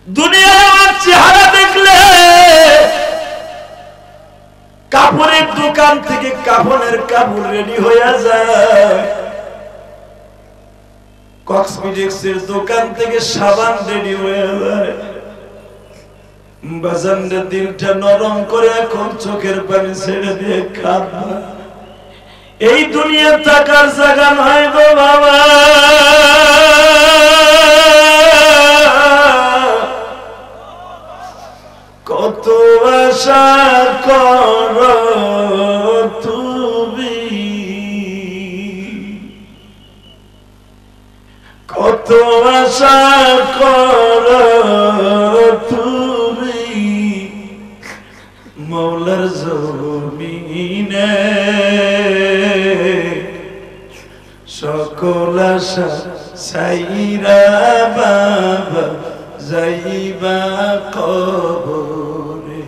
দুনিয়ার আমার চেহারা দেখলে কাপড়ের দোকান থেকে কাপড়ের কাপড় রেডি হয়ে যায়, কসমেটিক্সের দোকান থেকে সাবান রেডি হয়ে যায়। বাজানদের দিলটা নরম করে এখন চোখের পানি ছেড়ে দিয়ে কাঁদবা। এই দুনিয়া টাকার জায়গা নয় গো বাবা। কত আশা করো তুমি, কত আশা করো তুমি মৌলার জমিনে, সকল আশা ছাইরা বাবা যাইবা কবরে।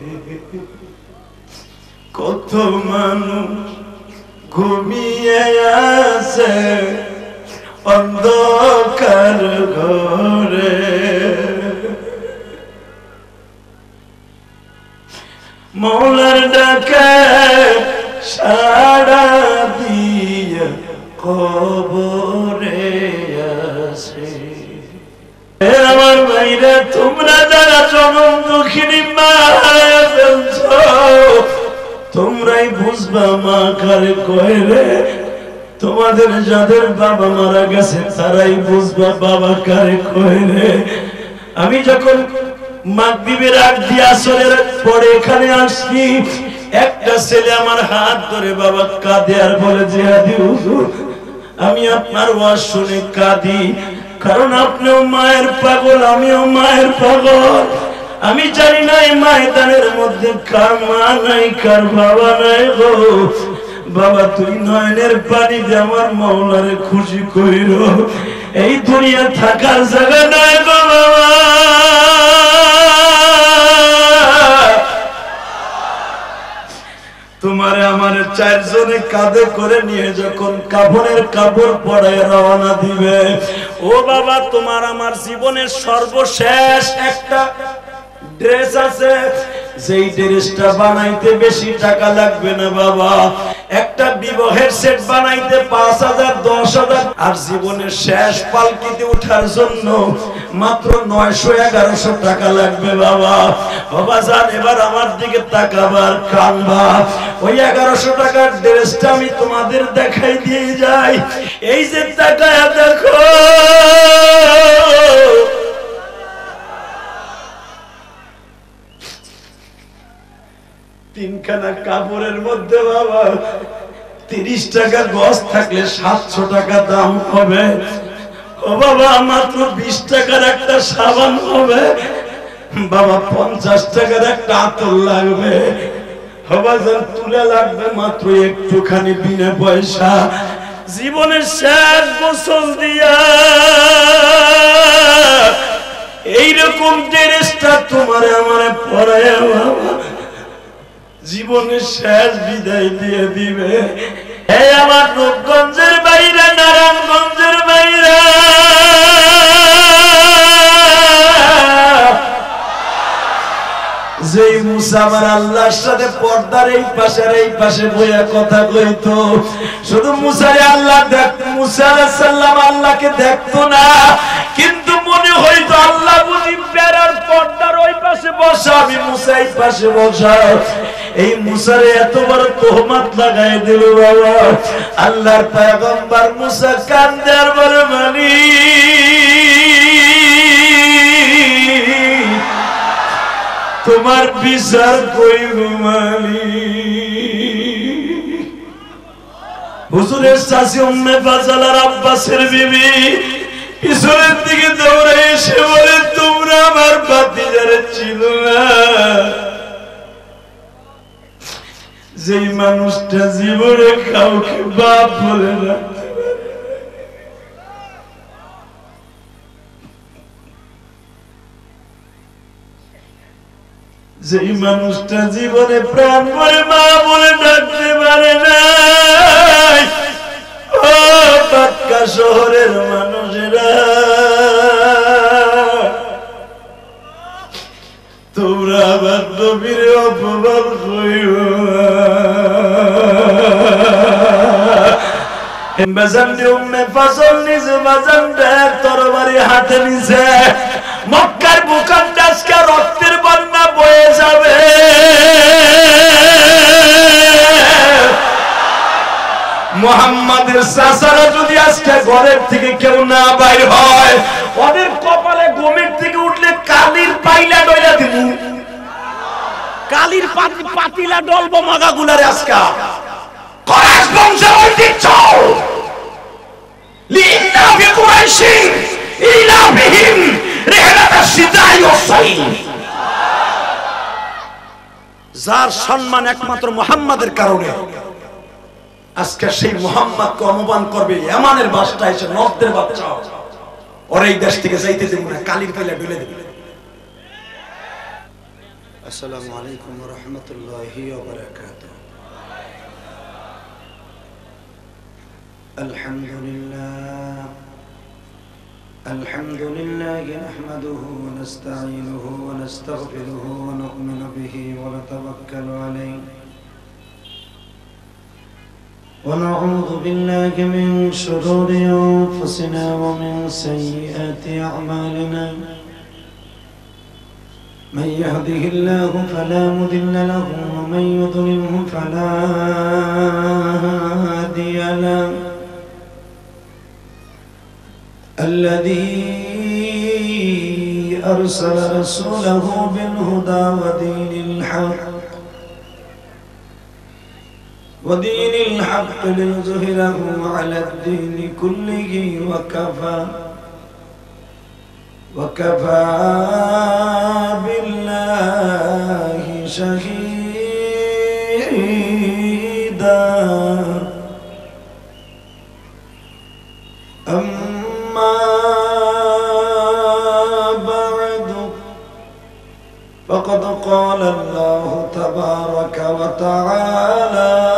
কত মানুষ ঘুমিয়ে আছে অন্ধকার ঘরে, মৌলার ডাকে সাড়া দিয়ে কবরে আসে। আমার ভাইরা, তোমরা যারা জনম দুঃখিনী মা হারায় ফেলছ, তোমরাই বুঝবা মা কারে কয় রে। তোমাদের যাদের বাবা মারা গেছে তারাই বুঝবা বাবা কারে কয় রে। আমি যখন মাগরিবের আগ দিয়ে আসরের পরে এখানে আসছি, একটা ছেলে আমার হাত ধরে বাবা কাঁদে আর বলে, জিহাদি হুজুর আমি আপনার ওয়াজ শুনে কাঁদি, কারণ আপনিও মায়ের পাগল, আমিও মায়ের পাগল। আমি জানি না এই ময়দানের মধ্যে কার মা নাই কার বাবা নাই গো। বাবা তুই নয়নের পানি দিয়ে আমার মওলারে খুশি কইরো। এই দুনিয়া থাকার জায়গা নাই গো বাবা। তোমারে আমারে চারজনে কাঁধে করে নিয়ে যখন কাফনের কাপড় পরায় রওনা দিবে, ও বাবা তোমার আমার জীবনের সর্বশেষ একটা ড্রেস আছে, যেই ড্রেসটা বানাইতে বেশি টাকা লাগবে না বাবা। একটা বিবাহের সেট বানাইতে ৫,০০০ ১০,০০০, আর জীবনের শেষ পালকিতে ওঠার জন্য মাত্র ৯০০-১১০০ টাকা লাগবে বাবা। বাবা জান এবার আমার দিকে তাকাবার কানবা। ওই ১১০০ টাকার ড্রেসটা আমি তোমাদের দেখাই দিয়ে যাই। এই যে তাকায়া দেখো, তিনখানা কাপড়ের মধ্যে বাবা ৩০ টাকা গজ থাকলে ৭০০ টাকা দাম হবে। ও বাবা মাত্র ২০ টাকার একটা সাবান হবে বাবা, ৫০ টাকার একটা আতর লাগবে বাবা, তুলে লাগবে মাত্র একটুখানি বিনা পয়সা। জীবনের শেষ গোসল দিয়া এইরকম ড্রেসটা তোমারে আমারে পরায় বাবা জীবনের শেষ বিদায় দিয়ে দিবে। এই আমার রূপগঞ্জের বাইরে, নারায়ণগঞ্জের বাইরে, যেই মুসা আমার আল্লাহর সাথে পর্দার এই পাশে আর এই পাশে বইয়া কথা কইতো, শুধু মুসারে আল্লাহ দেখতো, মুসা আলাইহিস সালাম আল্লাহকে দেখতো না, কিন্তু মনে হইতো আল্লাহ বুঝি বেড়ার পর্দার ওই পাশে বসা, আমি মুসা এই পাশে বসা। এই মুসারে এত বড় তোহমত লাগাই দিল বাবা। আল্লাহর পয়গম্বর মুসা কান্দে আর বলে, মানি তোমার বিচার কই ঘুমালি। হুজুরের চাচি উম্মে ফাজল আর আব্বাসের বিবি পিছনের দিকে দৌড়ে এসে বলে, তোমরা আমার ভাতিজারে ছিল না, যেই মানুষটা জীবনে কাউকে বাপ বলে রাখতে পারে, যেই মানুষটা জীবনে প্রাণ ভরে মা বলে ডাকতে পারে না। ও পাক্কা শহরের মানুষেরা, তোমরা আমার নবীর অপমান কইও বাজানটি উম্মে ফাজল নিজ বাজানটার তরবারি হাতে নিছে মক্কার বুকানটা আজকে রক্তের বন্যা বয়ে যাবে মুহাম্মাদের চাচারা যদি আজকে ঘরের থেকে কেউ না বাইর হয় ওদের কপালে গমের থেকে উঠলে কালির পাইলা ডইলা দিব কালির পাতিলা ডলবো মাগাগুলারে আজকে কুরাইশ বংশের ঐতিহ্য লিন্না ফি কুরাইশিন ইলাহিহিম রিহলাত আশ-শিতাই ওয়াস-সাইফ যার সম্মান একমাত্র মুহাম্মাদের কারণে আজকে সেই মুহাম্মদকে অপমান করবে ইয়ামানের বাদশা এসে নবদের বাচ্চা ওর এই দেশ থেকে যাইতে দেব না কালির পাইলা ডলে দেব আসসালামু আলাইকুম ওয়া রাহমাতুল্লাহি ওয়া বারাকাতুহু আলহামদুলিল্লাহ নাহমাদুহু ওয়া নাস্তাঈনুহু ওয়া নাস্তাগফিরুহু ওয়া নু'মিনু বিহি ওয়া নাতাওয়াক্কালু আলাইহি ونعوذ بالله من شرور أنفسنا ومن سيئات أعمالنا من يهده الله فلا مضل له ومن يضلله فلا هادي له الذي أرسل رسوله بالهدى ودين الحق ليظهره على الدين كله وكفى بالله شهيدا أما بعد فقد قال الله تبارك وتعالى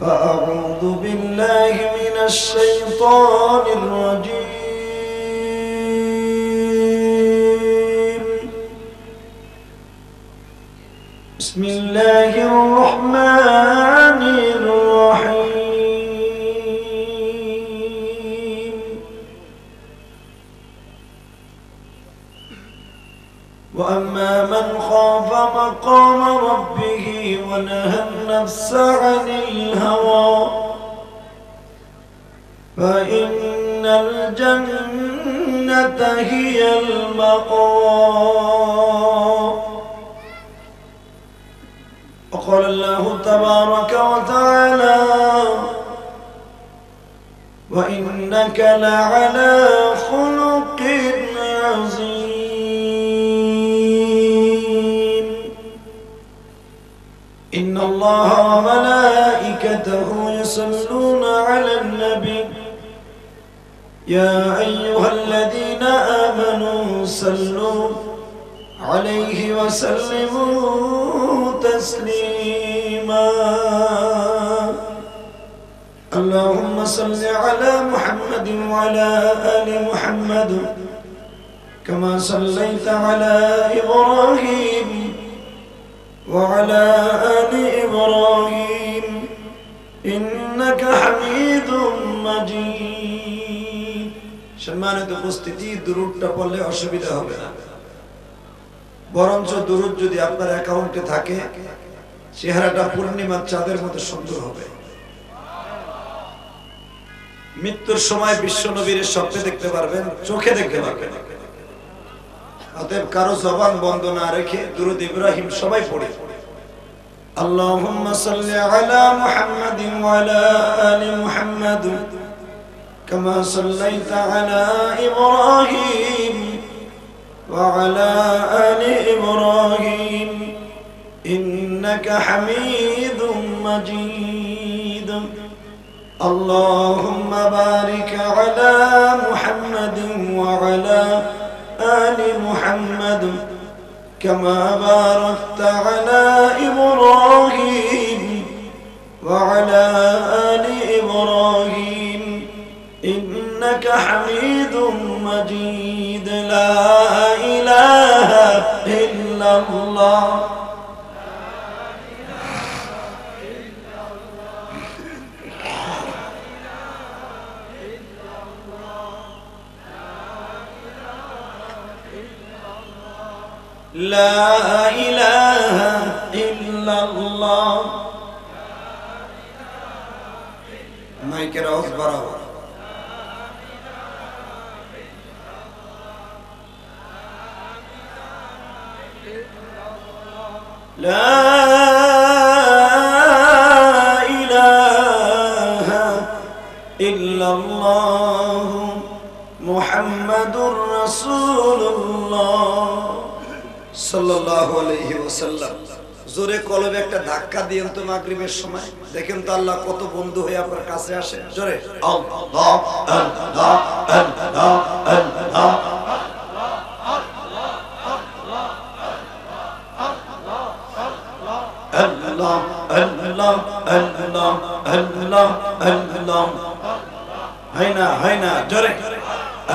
فأعوذ بالله من الشيطان الرجيم بسم الله الرحمن الرحيم وأما من خاف مقام ربه ونهى النفس عن الهوى فإن الجنة هي المأوى وقال الله تبارك وتعالى وإنك لعلى خلق عظيم إن الله وملائكته يصلون على النبي يا أيها الذين آمنوا صلوا عليه وسلموا تسليما اللهم صل على محمد وعلى آل محمد كما صليت على إبراهيم وعلى آل إبراهيم إنك حميد مجيد সম্মানিত উপস্থিতি দুরূদটা পড়লে অসুবিধা হবে না বরঞ্চ দুরূদ যদি আপনার অ্যাকাউন্টে থাকে চেহারাটা পূর্ণিমার চাঁদের মতো সুন্দর হবে মৃত্যুর সময় বিশ্ব নবীর স্বপ্নে দেখতে পারবেন চোখে দেখতে পারবেন অতএব কারো জবান বন্ধ না রেখে দুরূদ ইব্রাহিম সবাই পড়ে আল্লাহুম্মা সাল্লি আলা মুহাম্মাদিন ওয়া আলা আলি মুহাম্মাদ কামা সাল্লাইতা আলা ইব্রাহিম ওয়া আলা আলি ইব্রাহিম ইন্নাকা হামিদুম মাজিদ আল্লাহুম্মা বারিক আলা মুহাম্মাদিন ওয়া আলা آل محمد كما باركت على إبراهيم وعلى آل إبراهيم ইন্নাকা হামিদুম মাজিদ লা ইলাহা ইল্লাল্লাহ لا إله إلا الله মাইকের আওয়াজ বাড়াও لا إله إلا الله محمد رسول الله সাল্লাল্লাহু আলাইহি ওয়াসাল্লাম। জোরে কলবে একটা ধাক্কা দিয়েন তো মাগরিবের সময়, দেখেন তো আল্লাহ কত বন্ধু হয়ে আপনার কাছে আসে। জোরে আল্লাহ আল্লাহ আল্লাহ আল্লাহ আল্লাহ আল্লাহ আল্লাহ আল্লাহ আল্লাহ হয় না জোরে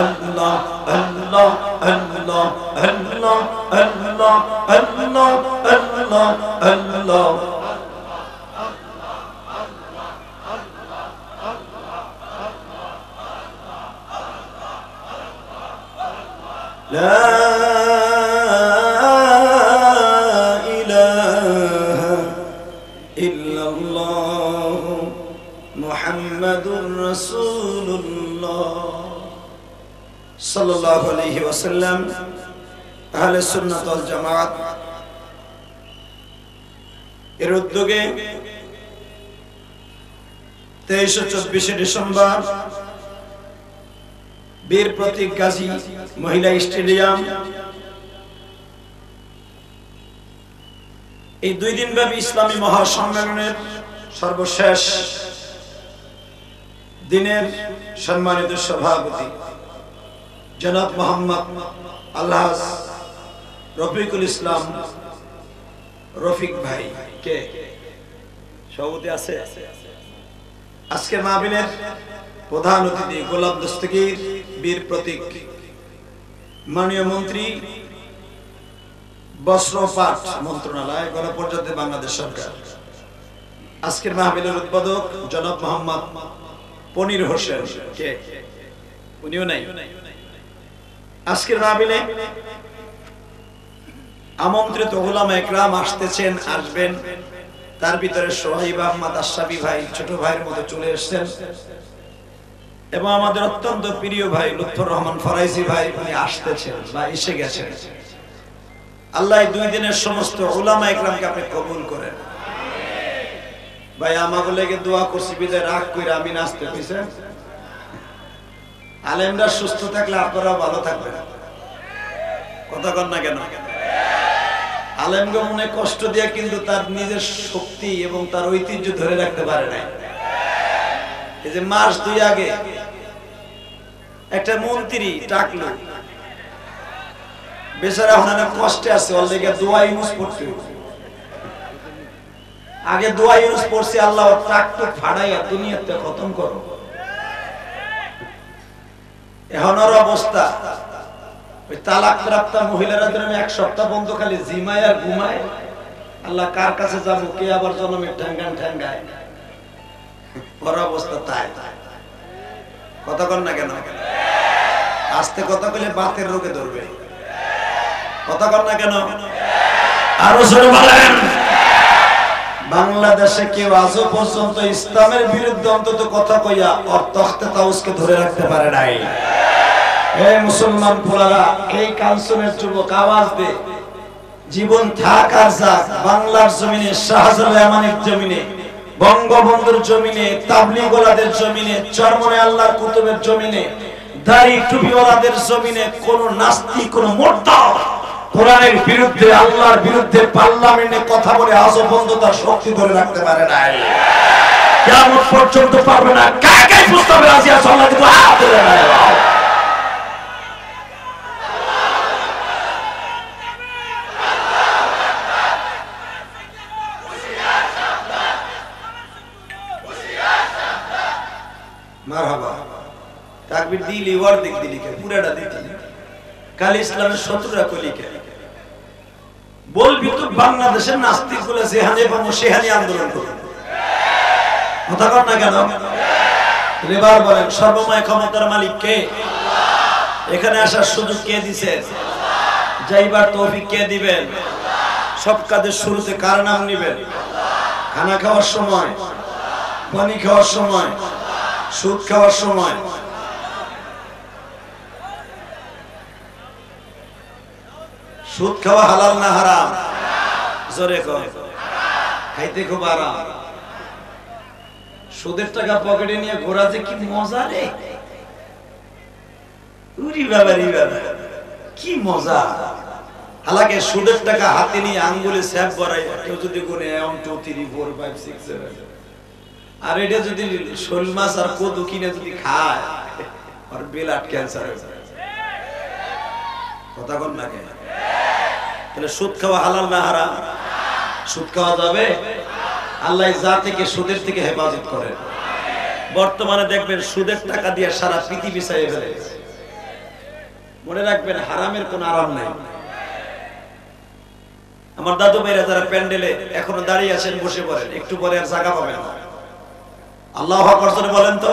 আল্লাহ আল্লাহ আল্লাহ আল্লাহ আল্লাহ আল্লাহ আল্লাহ আল্লাহ লা ইলাহা ইল্লাল্লাহ মুহাম্মাদুর রাসূলুল্লাহ সাল্লাল্লাহু আলাইহি ওয়াসাল্লাম। আহলে সুন্নাত ওয়াল জামাত এর উদ্যোগে 23 ও 24 ডিসেম্বর বীর প্রতীক গাজী মহিলা স্টেডিয়াম, এই 2 দিনব্যাপী ইসলামী মহাসম্মেলনের সর্বশেষ দিনের সম্মানিত সভাপতি জনাব মোহাম্মদ আলহাজ রফিকুল ইসলাম রফিক ভাই কে সভাপতি আছে। আজকের মাহফিলের প্রধান অতিথি গোলাম দস্তগীর বীর প্রতীক, মাননীয় মন্ত্রী বস্ত্র পাট মন্ত্রণালয়, গণপ্রজাতন্ত্রী বাংলাদেশ সরকার। আজকের মাহফিলের উদ্বোধক জনাব মোহাম্মদ পনির হোসেন কে, উনিও নাই। আজকের মাহফিলে আমন্ত্রিত উলামা ইকরাম আসতেছেন, আসবেন। তার ভিতরে সোহাইব আহমদ আশরাফি ভাই ছোট ভাইয়ের মতো চলে এসেছেন, এবং আমাদের অত্যন্ত প্রিয় ভাই লুৎফর রহমান ফরাইজি ভাই উনি আসতেছেন বা এসে গেছেন। আল্লাহ 2 দিনের সমস্ত উলামা ইকরামকে আপনি কবুল করেন। ভাই আমাকে লেগে দোয়া করছি বিদায় রাগ কইরা আমি নাচতে কইছেন। আলেমরা সুস্থ থাকলে আপনারা ভালো থাকবেন, কথা কন না কেন? আলেমকে মনে কষ্ট দিয়ে কিন্তু তার নিজের শক্তি এবং তার ঐতিহ্য ধরে রাখতে পারে নাই। এই যে মাস 2 আগে একটা মন্ত্রী ডাকলো, বেচারা অনেক কষ্টে আছে, ওর লেগে দোয়া ইউজ পড়তে। আগে দোয়া ইউজ পড়ছে, আল্লাহ টাকটু ফাড়াইয়া দুনিয়াতে খতম করো। এখনের অবস্থা ওই তালাক প্রাপ্ত মহিলারা যেন 1 সপ্তাহ বন্ধ খালি জিমায় আর ঘুমায়। আল্লাহ কার কাছে যাবো, কে আবার জন্মের ঠ্যাঙ্গান ঠ্যাঙ্গায়। বড় অবস্থা তাই, কথা কন না কেন? আস্তে কথা বলে বাতের রোগে ধরবে, কথা কন না কেন? আরো জোরে বলেন। বাংলাদেশে কেউ আজও পর্যন্ত ইসলামের বিরুদ্ধে অন্তত কথা কইয়া ওর তখতে তাউসকে ধরে রাখতে পারে নাই। এই মুসলমান পোলারা, এই কালসুমের যুবক আওয়াজ দে, জীবন থাক আর যাক, বাংলার জমিনে, শাহজালাল আমানির জমিনে, বঙ্গবন্ধুর জমিনে, তাবলীগওয়ালাদের জমিনে, চরমনে আল্লাহর কুতুবের জমিনে, দাড়ি টুপিওয়ালাদের জমিনে কোন নাস্তিক, কোন মুরতাদ কোরআনের বিরুদ্ধে, আল্লাহর বিরুদ্ধে পার্লামেন্টে কথা বলে আজও পর্যন্ত তার শক্তি ধরে রাখতে পারে নাই। কিয়ামত পর্যন্ত পারবে না। কাকে প্রস্তাবে রাজি আছে? আল্লাহ কিন্তু হাত ধরে নাই। মারহাবা, তাকবীর দিলি ওর দিক দিলি কে পুরাটা দিতি কাল ইসলামের শত্রুরা কলি কে বলবি তো বাংলাদেশের নাস্তিক গুলো যেহানে পাবো সেহানে আন্দোলন করবে কথা কর না কেন এবার বলেন সর্বময় ক্ষমতার মালিক কে এখানে আসার সুযোগ কে দিছে যাইবার তৌফিক কে দিবেন সব কাজের শুরুতে কার নাম নেবেন খানা খাওয়ার সময় পানি খাওয়ার সময় সুদ খাওয়ার সময় সুদ খাওয়া হালাল না হারাম জোরে কয় খাইতে খুব আরাম সুদের টাকা পকেটে নিয়ে ঘোরা যে কি মজা রে উরি বাবা রে বাবা কি মজা হালাকে সুদের টাকা হাতে নিয়ে আঙ্গুলে স্যাপ করাই কেউ যদি গুনে 1 2 3 4 5 6 7 আর এটা যদি শোল মাছ আর কদু কিনে যদি খায় আর ব্লাড ক্যান্সার হয়ে যায় কথা বল না কেন তাহলে সুদ খাওয়া হালাল না হারাম সুদ খাওয়া যাবে আল্লাহ যা থেকে সুদের থেকে হেফাজত করেন বর্তমানে দেখবেন সুদের টাকা দিয়ে সারা পৃথিবী চাইয়ে ফেলে মনে রাখবেন হারামের কোনো আরাম নাই আমার দাদু ভাইরা যারা প্যান্ডেলে এখনো দাঁড়িয়ে আছেন বসে পড়েন একটু পরে আর জায়গা পাবেন না আল্লাহু আকবার জোরে বলেন তো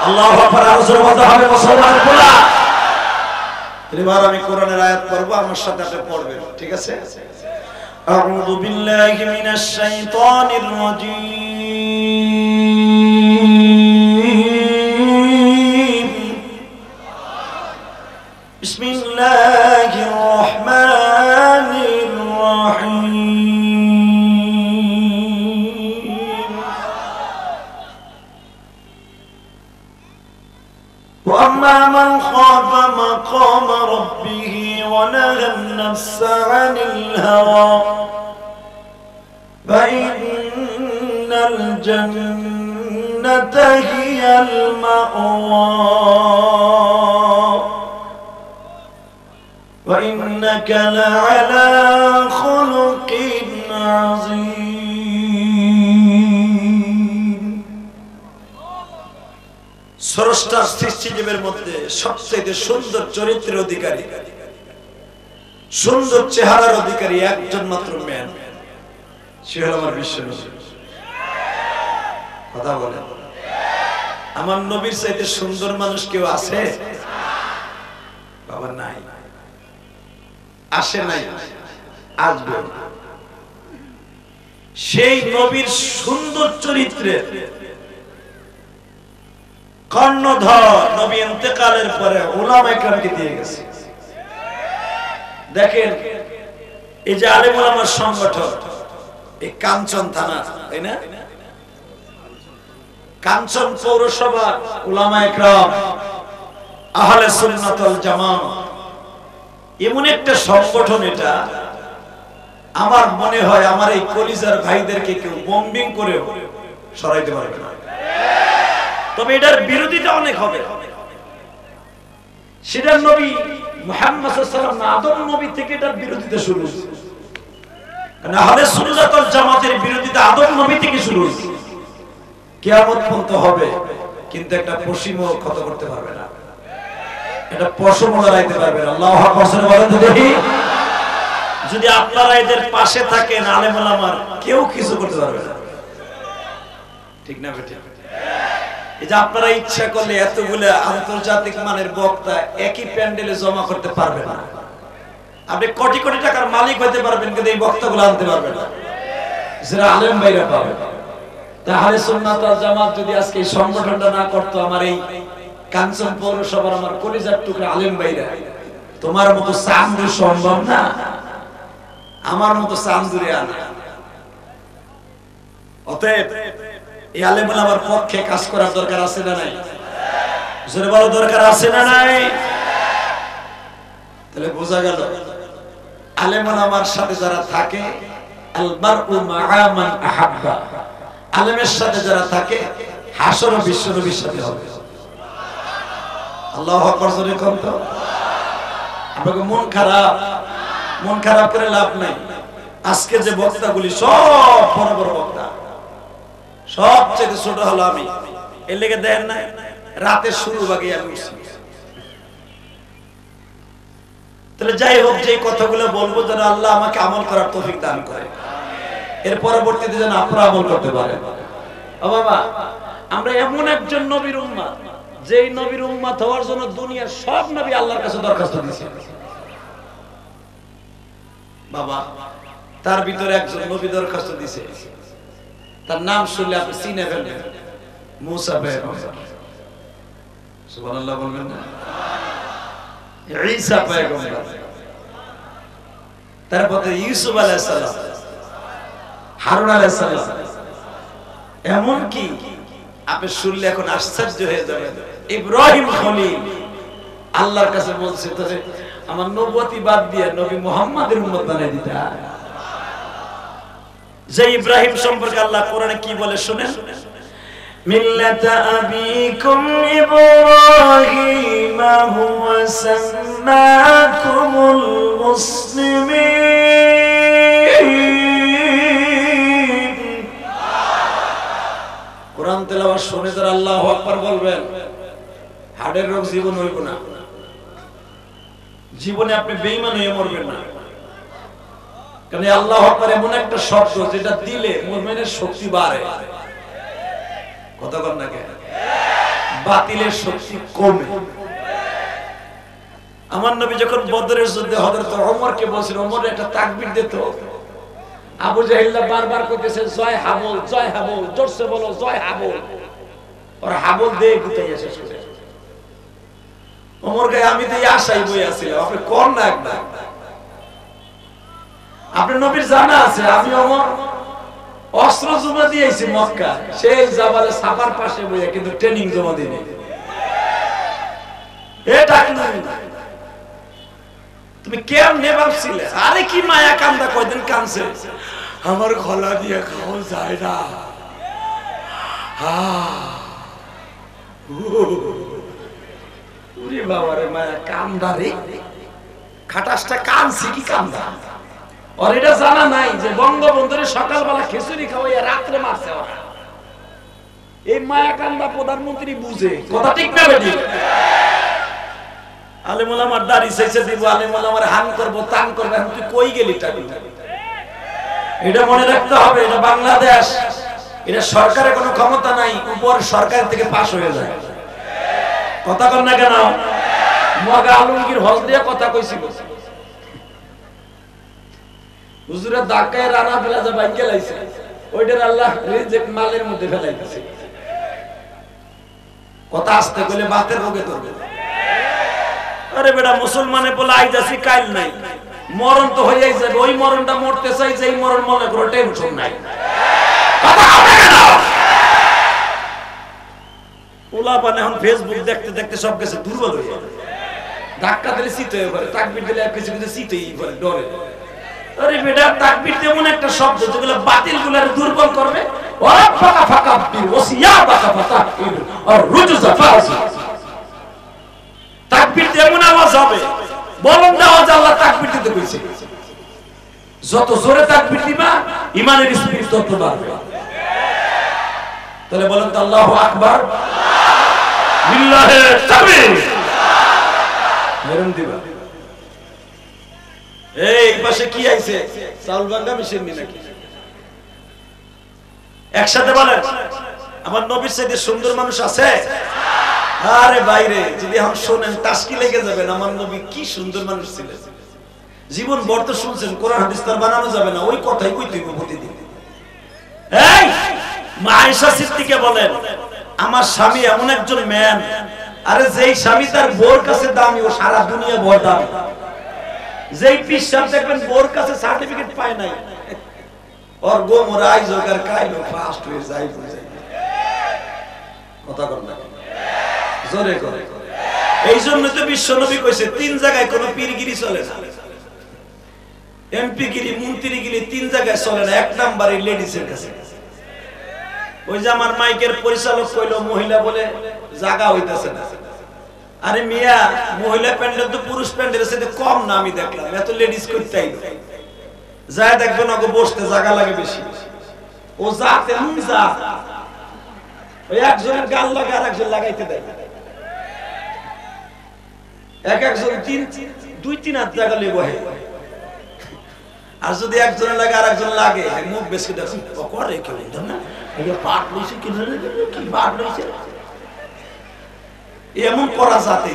আল্লাহু আকবার আর জোরে বলতে হবে মুসলমান গোলা এবার আমি কোরআনের আয়াত পড়ব আমার সাথে আপনি পড়বেন ঠিক আছে আউযু বিল্লাহি মিনাশ শাইতানির রাজীম বিসমিল্লাহির রহমানির রহিম ওয়া আম্মা মান খাফা مقام ربه ونهى النفس عن الهوى فإن الجنة هي المأوى وإنك لعلى خلق عظيم স্রষ্টার সৃষ্টিজীবের মধ্যে সবচেয়ে সুন্দর চরিত্রের অধিকারী সুন্দর চেহারার অধিকারী একজন মাত্র ম্যান সে হলো আমার বিশ্বনবী কথা বলেন আমার নবীর চাইতে সুন্দর মানুষ কেউ আছে বাবা নাই আসে নাই আসবে সেই নবীর সুন্দর চরিত্রের কর্ণধর নবী ইন্তেকালের পরে উলামায়ে কেরামকে দিয়ে গেছে দেখেন এই যে আলেম উলামার সংগঠন এই কাঞ্চন থানা তাই না কাঞ্চন পৌরসভা উলামায়ে কেরাম আহলে সুন্নাত ওয়াল জামাত এমন একটা সংগঠন এটা আমার মনে হয় আমার এই কলিজার ভাইদেরকে কেউ বম্বিং করেও সরাইতে পারবে না তবে এটার বিরোধিতা অনেক হবে সেটা নবী মুহাম্মদ সাল্লাল্লাহু আলাইহি ওয়াসাল্লাম আদম নবী থেকে এটার বিরোধিতা শুরু হয়েছে কারণ আহলে সুন্নাত ওয়াল জামাতের বিরোধিতা আদম নবী থেকে শুরু হয়েছে কিয়ামত পর্যন্ত হবে কিন্তু একটা পশিমও ক্ষত করতে পারবে না এটা পশমও লড়াইতে পারবে না আল্লাহু আকবার বলেন তো দেখি যদি আপনারা এদের পাশে থাকেন আলেম ওলামার কেউ কিছু করতে পারবে না ঠিক না বেটা এই যে আপনারা ইচ্ছা করলে এতগুলো আন্তর্জাতিক মানের বক্তা একই প্যান্ডেলে জমা করতে পারবে না আপনি কোটি কোটি টাকার মালিক হতে পারবেন কিন্তু এই বক্তাগুলো আনতে পারবেন না যারা আলেম ভাইরা পাবে তাহলে সুন্নাত ওয়াল জামাত যদি আজকে এই সংগঠনটা না করতো আমার এই কাঞ্চন পৌরসভার আমার কলিজার টুকরা আলেম ভাইরা তোমার মতো চামড়ি সম্ভব না আমার মতো চামড়ি আনা অতএব এই আলেম ওলামার পক্ষে কাজ করার দরকার আছে না নাই জোরে বলো দরকার আছে না নাই তাহলে বোঝা গেল আলেম ওলামার সাথে যারা থাকে আল মারউ মাআ মান আহাব্বা আলেমের সাথে যারা থাকে হাসর ও বিশ্ব নবীর সাথে হবে আল্লাহু আকবার জোরে কোন তো আপনাকে মন খারাপ করে লাভ নাই আজকে যে বক্তাগুলি সব বড় বড় বক্তা সবচেয়ে ছোট হলো আমি এর লেগে দেন না রাতের শুরু ভাগে আমি উঠছি। তাহলে যাই হোক, যে কথাগুলো বলবো যেন আল্লাহ আমাকে আমল করার তৌফিক দান করে, এর পরবর্তীতে যেন আপনারা আমল করতে পারেন। ও বাবা, আমরা এমন একজন নবীর উম্মত, যেই নবীর উম্মত হওয়ার জন্য দুনিয়ার সব নবী আল্লাহর কাছে দরখাস্ত দিয়েছে। বাবা, তার ভিতরে একজন নবী দরখাস্ত দিয়েছে, তার নাম শুনলে আপনি চিনে ফেলবেন, মুসা পয়গম্বর। সুবহানাল্লাহ বলবেন না? ঈসা পয়গম্বর, তারপরে ইউসুফ আলাইহিস সালাম, হারুন আলাইহিস সালাম, এমন কি আপনি শুনলে এখন আশ্চর্য হয়ে যাবেন, ইব্রাহিম খলিল আল্লাহর কাছে বলছে তাহলে আমার নবুয়তি বাদ দিয়ে নবী মুহাম্মাদের উম্মত বানাই দিতে। যে ইব্রাহিম সম্পর্কে আল্লাহ কোরআনে কি বলে শুনেন, মিল্লাতা আবিকুম ইব্রাহিম হুয়া সাম্মাকুমুল মুসলিমিন। কোরআন তেলাওয়াত শুনে যারা আল্লাহু আকবার বলবেন, হাড়ের রোগ জীবন হইব না, জীবনে আপনি বেঈমান হয়ে মরবেন না। কারণ আল্লাহু আকবার এমন একটা শব্দ যেটা দিলে মুমিনের শক্তি বাড়ে, কথা বল না কেন, বাতিলের শক্তি কমে। আমার নবী যখন বদরের যুদ্ধে হযরত ওমরকে বলছিল, ওমর একটা তাকবীর দিত, আবু জাহেল বারবার কইতেছে জয় হাবল, জয় হাবল, জোরসে বলো জয় হাবল, আর হাবল দিয়ে গুতাইয়া শেষ করে। ওমর গায়ে আমি তো এই আশাই বই আছিলাম, আপনি কোন না একবার, আপনার নবীর জানা আছে আমি ওমর অস্ত্র জমা দিয়েছি মক্কা, সেই জাবালে সাফার পাশে বইয়া, কিন্তু ট্রেনিং জমা দিইনি। এটা তুমি কেমনে ভাবছিলে? আরে কি মায়া কান্দা, কয়দিন কানছে, আমার গলা দিয়ে খাওয়া যায় না, ওরে বাবা রে, মায়া কান্দা রে, খাটাসটা কানছি কি কান্দা। আর এটা জানা নাই যে বঙ্গবন্ধুর সকালবেলা খিচুড়ি খাওয়াইয়া রাত্রে মারছে ওরা। এই মায়া কান্দা প্রধানমন্ত্রী বুঝে, কথা ঠিক না বেটি? আলেমুল আমার দাড়ি চাইছে দিব, আলেমুল আমার হান করবো, তান করবো, এখন তুই কই গেলি টাকা? এটা মনে রাখতে হবে, এটা বাংলাদেশ, এটা সরকারের কোনো ক্ষমতা নাই, উপর সরকার থেকে পাশ হয়ে যায়। কথা কর না কেন? মগা আলমগীর হজ দিয়ে কথা কইছিল, হুজুরের ধাক্কায় রানা ফেলা যা বাইকে লাইছে, ওইটার আল্লাহ রিজেক্ট মালের মধ্যে ফেলাইতেছে। কথা আসতে কইলে বাতের রোগে ধরবে। আরে বেটা, মুসলমানে বলে আইজাসি কাইল নাই, মরণ তো হইয়াই যাবে, ওই মরণটা মরতে চাই, যেই মরণ মনে করো টেনশন নাই। কথা হবে না, পোলাপান এখন ফেসবুক দেখতে দেখতে সব কিছু দুর্বল হয়ে যাবে, ধাক্কা দিলে চিত হয়ে পড়ে, তাকবীর দিলে কিছু কিছু চিতই পড়ে, ডরে। আরে বেটা, তাকবীর এমন একটা শব্দ যেগুলো বাতিল গুলার দুর্বল করবে। ওয়া ফাকা ফাকা বীর ওসিয়া বাকা ফাতাহির আর রুজুজা ফাজ, তাকবীর এমন আওয়াজ হবে, বলন্দ আওয়াজ আল্লাহ তাকবীর দিতে কইছে। যত জোরে তাকবীর দিবা ঈমানের স্পিড তত বাড়বে। তাহলে বলেন তো আল্লাহু আকবার, বিল্লাহি তাকবীর, মেরুন দিবা। এই পাশে কি আইছে? চাউল ভাঙ্গা মেশিন নাকি? একসাথে বলেন, আমার নবীর চাইতে সুন্দর মানুষ আছে? আরে বাইরে যদি এখন শোনেন টাস্কি লেগে যাবেন, আমার নবী কি সুন্দর মানুষ ছিলেন। জীবন বর্ত শুনছেন, কোরআন হাদিস তার বানানো যাবে না, ওই কথাই কইতে হবে প্রতিদিন। এই মা আয়েশা সিদ্দিকা বলেন, আমার স্বামী এমন একজন ম্যান, আরে যেই স্বামী তার বউর কাছে দামি, ও সারা দুনিয়া বড় দামি। যেই পিসাব দেখবেন বউর কাছে সার্টিফিকেট পায় নাই, ওর গো মোরাই জোগার কাইলো ফাস্ট হয়ে যায়। কথা কর না, জোরে করে। এই জন্য তো বিশ্বনবী কইছে, তিন জায়গায় কোনো পীরগিরি চলে না, এমপি গিরি, মন্ত্রী গিরি, তিন জায়গায় চলে না, এক নাম্বারে লেডিসের কাছে। ওই যে আমার মাইকের পরিচালক কইলো, মহিলা বলে জায়গা হইতাছে না। আরে মিয়া, মহিলা প্যান্ডেল তো পুরুষ প্যান্ডেলের সাথে কম না, আমি দেখলাম এত লেডিস করতে আইলো, যায় দেখবেন ওকে বসতে জায়গা লাগে বেশি। ও যাতে যা, ওই একজনের গাল লাগে আর একজন লাগাইতে দেয়। এক একজন দুই তিন হাত জায়গা লিয়ে বহে, আর যদি একজন লাগে আর একজন লাগে মুখ বেশি দেখুন করে কেউ না পাট লইছে কি পাট লইছে এমন করা যাতে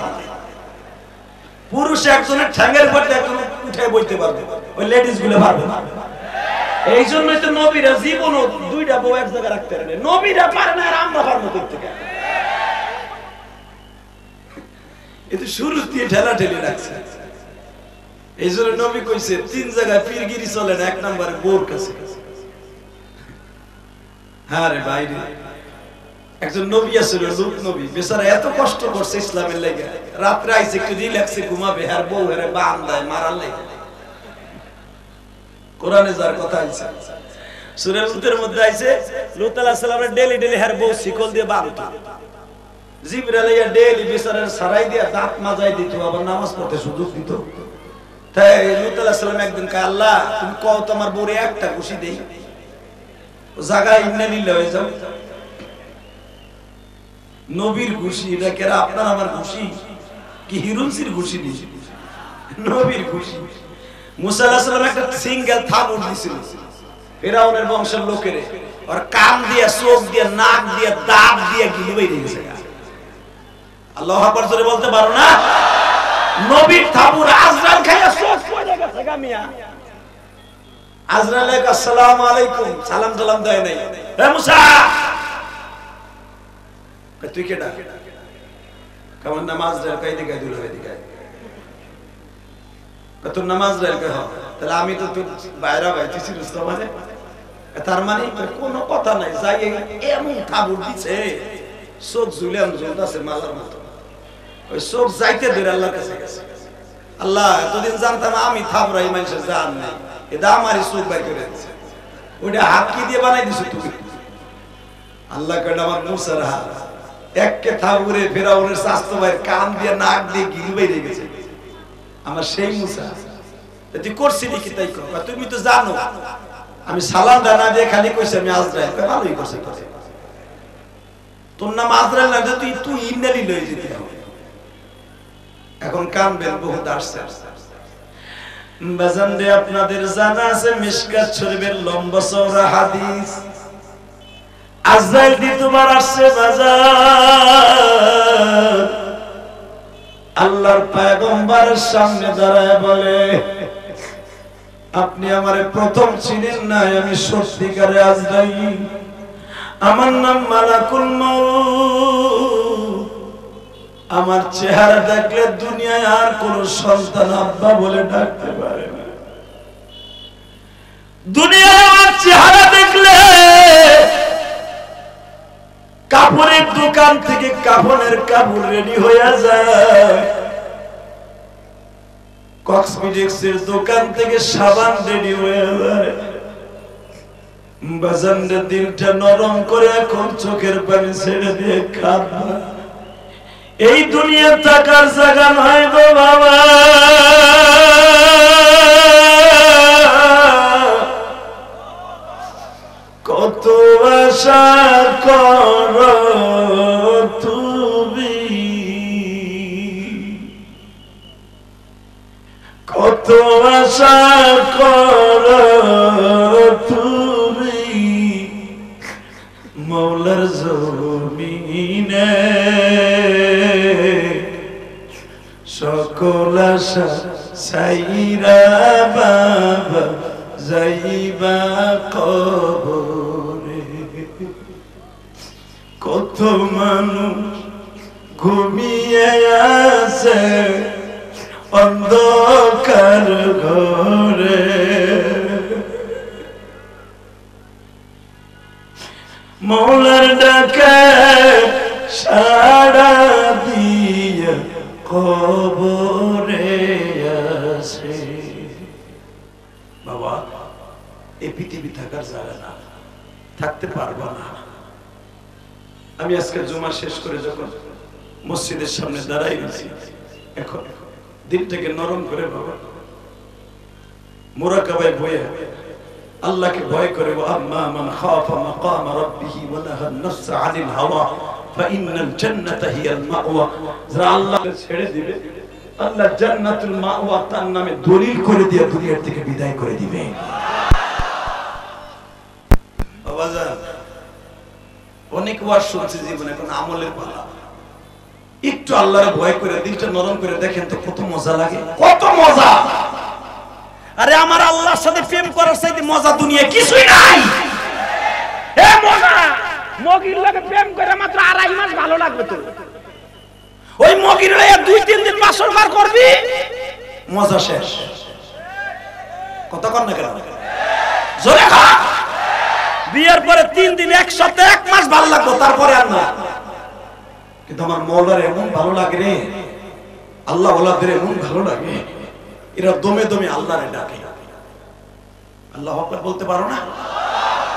পুরুষ একজনের ঠ্যাঙ্গের উপর একজন উঠে বইতে পারবে, ওই লেডিস গুলো পারবে না। এই জন্যই তো নবীরা জীবন দুইটা বউ এক জায়গায় রাখতে পারে, নবীরা পারে না আর আমরা পারবো থেকে। এতো শুরু দিয়ে ঠেলা ঠেলি রাখছে। এই জন্য নবী কইছে 3 জায়গায় পীরগিরি চলে না, 1 নম্বরে বউর কাছে। হ্যাঁ রে ভাইরে, একজন নবী আছে লূত নবী, বেচারা এত কষ্ট করছে ইসলামের লাগি, রাতে আইছে একটু রিল্যাক্সে ঘুমাবে আর বউ হেরে বান্দায় মারার লাগি। কোরআনে যার কথা আইছে সূরা লূতের মধ্যে আইছে লূত আলাইহিস সালামের ডেলি ডেলি হের বউ শিকল দিয়ে বাঁধতো, জিবরাইল আইয়া ডেলি বেচারার সারাই দিয়া দাঁত মাজাই দিত, আবার নামাজ পড়তে সুযোগ দিত। তাই লূত আলাইহিস সালাম একদিন কয় আল্লাহ তুমি কও তোমার বউরে একটা খুশি দেই, জায়গা ইন্না লিল্লাহ হয়ে যাও। নবীর খুশি এটা কেরা আপনার আমার খুশি কি হিরুনসির খুশি নেই, নবীর খুশি। মুসা আলাইহিস সালাম একটা সিঙ্গেল থাবুর দিছিল ফিরাউনের বংশের লোকেরে, আর কান দিয়ে চোখ দিয়ে নাক দিয়ে দাঁত দিয়ে গিলে বেরিয়ে গেছে। আল্লাহু আকবার জোরে বলতে পারো না? নবীর থাবুর আজরাইল খাইয়া চোখ পড়ে গেছে গামিয়া। আজরাইল আসসালামু আলাইকুম সালাম সালাম দেয় নাই, হে মুসা তুই কেডা? কেমন নামাজ রে কই দিকে দিল এদিকে তোর নামাজ রে কই হ, তাহলে আমি তো তোর বাইরা বাইতেছি রুস্তমানে, তার মানে কোনো কথা নাই। যাই এমন থাবুর দিছে চোখ ঝুলাম ঝুলতাছে মালার মতো, ওই চোখ যাইতে ধরে আল্লাহর কাছে গেছে। আল্লাহ এতদিন জানতাম আমি থাবরাই মানুষের জান নাই, এটা আমারই চোখ বাই করে দিছে, ওইটা হাত কি দিয়ে বানাই দিছো তুমি? আল্লাহ কয় আমার মুসার হাত একে থাবুরে ফেরাউনের স্বাস্থ্য ভাই কান দিয়ে নাক দিয়ে গিল বাইরে গেছে, আমার সেই মুসা। তুই করছিলি কি তাই কর, তুমি তো জানো আমি সালাম দানা দিয়ে খালি কইছি আমি আজরাইল, ভালোই করছে করে তোর নাম আজরাইল না যে তুই ইন্নালি লয়ে যেতে হবে। এখন কানবেন বহুত আসছে বাজান রে, আপনাদের জানা আছে মিশকাত শরীফের লম্বা চওড়া হাদিস, আজরাইল দ্বিতীয়বার আসছে বাজার, আল্লাহর পয়গম্বরের সামনে দাঁড়ায় বলে আপনি আমারে প্রথম চিনেন নাই, আমি সত্যিকারে আজরাইল, আমার নাম মালাকুল মউত, আমার চেহারা দেখলে দুনিয়ায় আর কোন সন্তান আব্বা বলে ডাকতে পারে না, দুনিয়ায় আমার চেহারা দেখলে কাপড়ের দোকান থেকে কাফনের কাপড় রেডি হয়ে যায়, কসমেটিক্সের দোকান থেকে সাবান রেডি হয়ে যায়। বাজানদের দিলটা নরম করে এখন চোখের পানি ছেড়ে দিয়ে কাঁদবা, এই দুনিয়া টাকার জায়গা নয় গো বাবা, কত আশা করো তুমি, কত আশা করো তুমি মৌলার জমিনে, সকল আশা ছাইরা বাবা যাইবা কবরে, কত মানুষ ঘুমিয়ে আছে অন্ধকার ঘরে, মৌলার ডাকে সাড়া দিয়া কবরে আছে। বাবা এই পৃথিবী থাকার জায়গা না, থাকতে পারবো না। আমি আজকে জুমা শেষ করে যখন মসজিদের সামনে দাঁড়াই গেছি, এখন দিলটাকে নরম করে বাবা মুরাকাবায় বয়ে আল্লাহকে ভয় করে, আম্মা মান খাফা মাকাম রাব্বিহি ওয়া নাহা আন-নাফস আনিল হাওয়া ফাইন্নাল জান্নাতা হিয়াল মাওয়া, যারা আল্লাহকে ছেড়ে দিবে আল্লাহ জান্নাতুল মাওয়া তার নামে দলিল করে দিয়ে দুনিয়া থেকে বিদায় করে দিবেন। বাবাজান অনেক ওয়াজ শুনছি জীবনে, কোন আমলের পালা। একটু আল্লাহর ভয় করে দিলটা নরম করে দেখেন তো কত মজা লাগে, কত মজা। আরে আমার আল্লাহর সাথে প্রেম করার চাইতে মজা দুনিয়া কিছুই নাই। এ মজা মগির লাগে প্রেম করে মাত্র 2.5 মাস ভালো লাগবে তো, ওই মগির লাগে 2-3 দিন বাসর বার করবি, মজা শেষ। কথা কর না কেন জোরে খা। বিয়ের পরে 3 দিন 1 সপ্তাহ 1 মাস ভালো লাগবে, তারপরে আর না। কিন্তু আমার মওলার এমন ভালো লাগে রে, আল্লাহ ওয়ালাদের এমন ভালো লাগে, এরা দমে দমে আল্লাহরে ডাকে। আল্লাহু আকবার বলতে পারো না?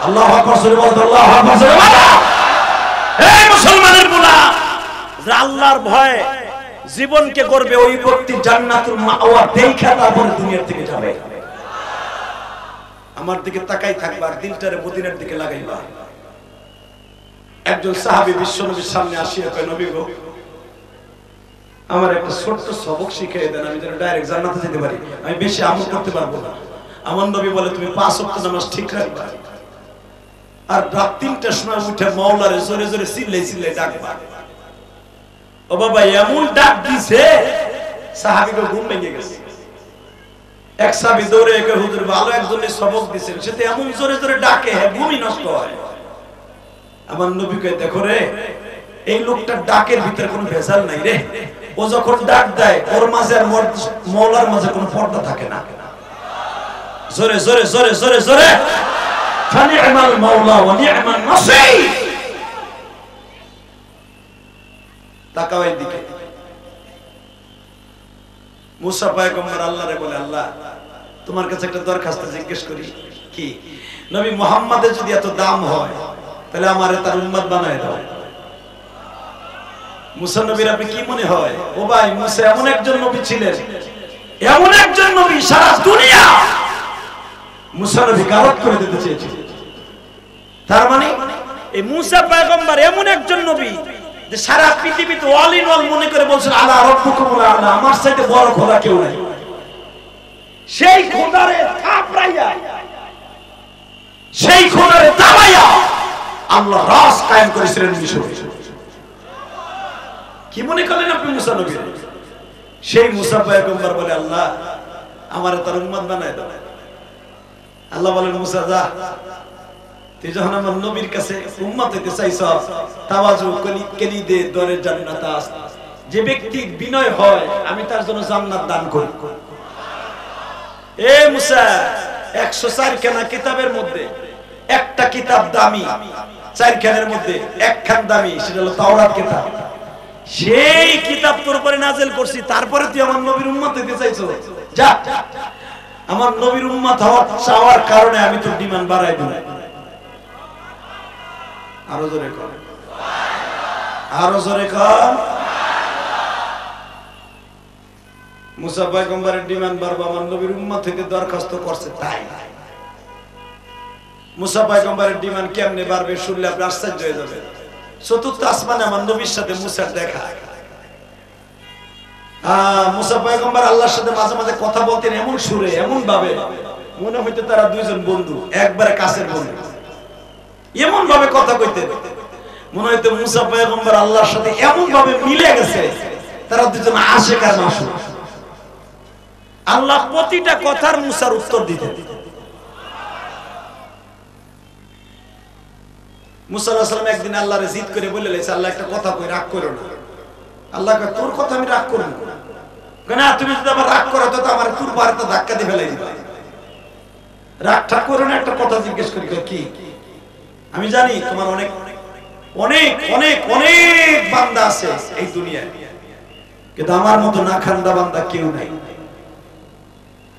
আল্লাহু আকবার জোরে বলো, আল্লাহু আকবার জোরে বলো। এই মুসলমানের মুলা, যে আল্লাহর ভয়ে জীবনকে করবে, ওই ব্যক্তি জান্নাতুল মাওয়া দেখা তারপরে দুনিয়া থেকে যাবে। আমার দিকে তাকাই থাকবা আর দিলটারে মদিনার দিকে লাগাইবা। একজন সাহাবী বিশ্বনবীর সামনে আসিয়া কয়, নবী গো, আমার একটা ছোট্ট সবক শিখিয়ে দেন, আমি যেন ডাইরেক্ট জান্নাতে যেতে পারি। আমি বেশি আমল করতে পারবো না। আমার নবী বলে, তুমি 5 ওয়াক্ত নামাজ ঠিক রাখবা, আর রাত 3টার সময় উঠে মাওলারে জোরে জোরে চিল্লাই ডাকবা। ও বাবা, এমন ডাক দিছে সাহাবীকে ঘুম ভেঙে গেছে। এক সাহাবী দৌড়ে এসে, হুজুর ভালো একজনের সবক দিছেন, সে তো এমন জোরে জোরে ডাকে, ঘুমই নষ্ট হয়। আমার নবী কয়, দেখো রে, এই লোকটার ডাকের ভিতরে কোনো ভেজাল নাই রে। ও যখন ডাক দেয়, ওর মাঝে আর মওলার মাঝে কোনো পর্দা থাকে না। জোরে জোরে জোরে জোরে জোরে, ফানি'মাল মাওলা ওয়া নি'মান নাসীর। তাকাও এইদিকে। মুসা পয়গম্বর আল্লাহরে বলে, আল্লাহ তোমার কাছে একটা দরখাস্ত জিজ্ঞেস করি। কি? নবী মুহাম্মাদের যদি এত দাম হয়, তাহলে আমারে তার উম্মত বানায় দাও। মুসা নবীর আপনি কি মনে হয়? ও ভাই, মুসা এমন একজন নবী ছিলেন, এমন একজন নবী সারা দুনিয়া মুসা নবী গারদ করে দিতে চেয়েছিল। তার মানে এই মুসা পয়গম্বর এমন একজন নবী যে সারা পৃথিবীতে অল ইন অল মনে করে বলছেন, আলা রাব্বুকুমুল আলা, আমার চাইতে বড় খোদা কেউ নাই। সেই খোদারে থাপড়াইয়া, সেই খোদারে দাবাইয়া আল্লাহ রাস কায়েম করেছিলেন মিশরে। কি মনে করলেন আপনি মুসা নবী? সেই মুসা পয়গম্বর বলে, আল্লাহ আমারে তার উম্মত বানায় দাও। আল্লাহ বলেন, মুসা যা, তুই যখন আমার নবীর কাছে উম্মত হইতে চাইছ, তাওয়াজু কলি দে দরে জান্নাত আস। যে ব্যক্তি বিনয় হয়, আমি তার জন্য জান্নাত দান করি। এ মুসা, 104 খানা কিতাবের মধ্যে একটা কিতাব দামি, 4 খানের মধ্যে একখান দামি, সেটা হলো তাওরাত কিতাব। সেই কিতাব তোর উপরে নাযিল করছি, তারপরে তুই আমার নবীর উম্মত হইতে চাইছ। যা, আমার নবীর উম্মত হওয়ার চাওয়ার কারণে আমি তোর ডিমান্ড বাড়াই দিই। আরো জোরে কর, আরো জোরে কর। মুসা পয়গম্বরের ডিমান্ড বাড়বো, আমার নবীর উম্মত থেকে দরখাস্ত করছে, তাই মুসা পয়গম্বরের ডিমান্ড কেমনে বাড়বে শুনলে আপনি আশ্চর্য হয়ে যাবেন। 4th আসমানে আমার নবীর সাথে মুসার দেখা। মুসা পয়গম্বর আল্লাহর সাথে মাঝে মাঝে কথা বলতেন এমন সুরে, এমন ভাবে মনে হইতো তারা দুইজন বন্ধু, একবারে কাছের বন্ধু। এমন ভাবে কথা কইতেন, মনে হইতো মুসা পয়গম্বর আল্লাহর সাথে এমন ভাবে মিলে গেছে, তারা দুজন আশিক আর মাসুক। আল্লাহ প্রতিটা কথার মুসার উত্তর দিতেন। মুসা আলাইহিস সালাম একদিন আল্লাহরে জিদ করে বলে লাইছে, আল্লাহ একটা কথা কই, রাগ করো না। আল্লাহ কয়, তোর কথা আমি রাগ করব না, তুমি যদি আবার রাগ করো তো আমার তোর বাড়িতে ধাক্কা দিয়ে ফেলাই দিবা। রাগটা করো না, একটা কথা জিজ্ঞেস করি। কি? আমি জানি তোমার অনেক অনেক অনেক অনেক বান্দা আছে এই দুনিয়ায়, কিন্তু আমার মতো না খান্দা বান্দা কেউ নাই।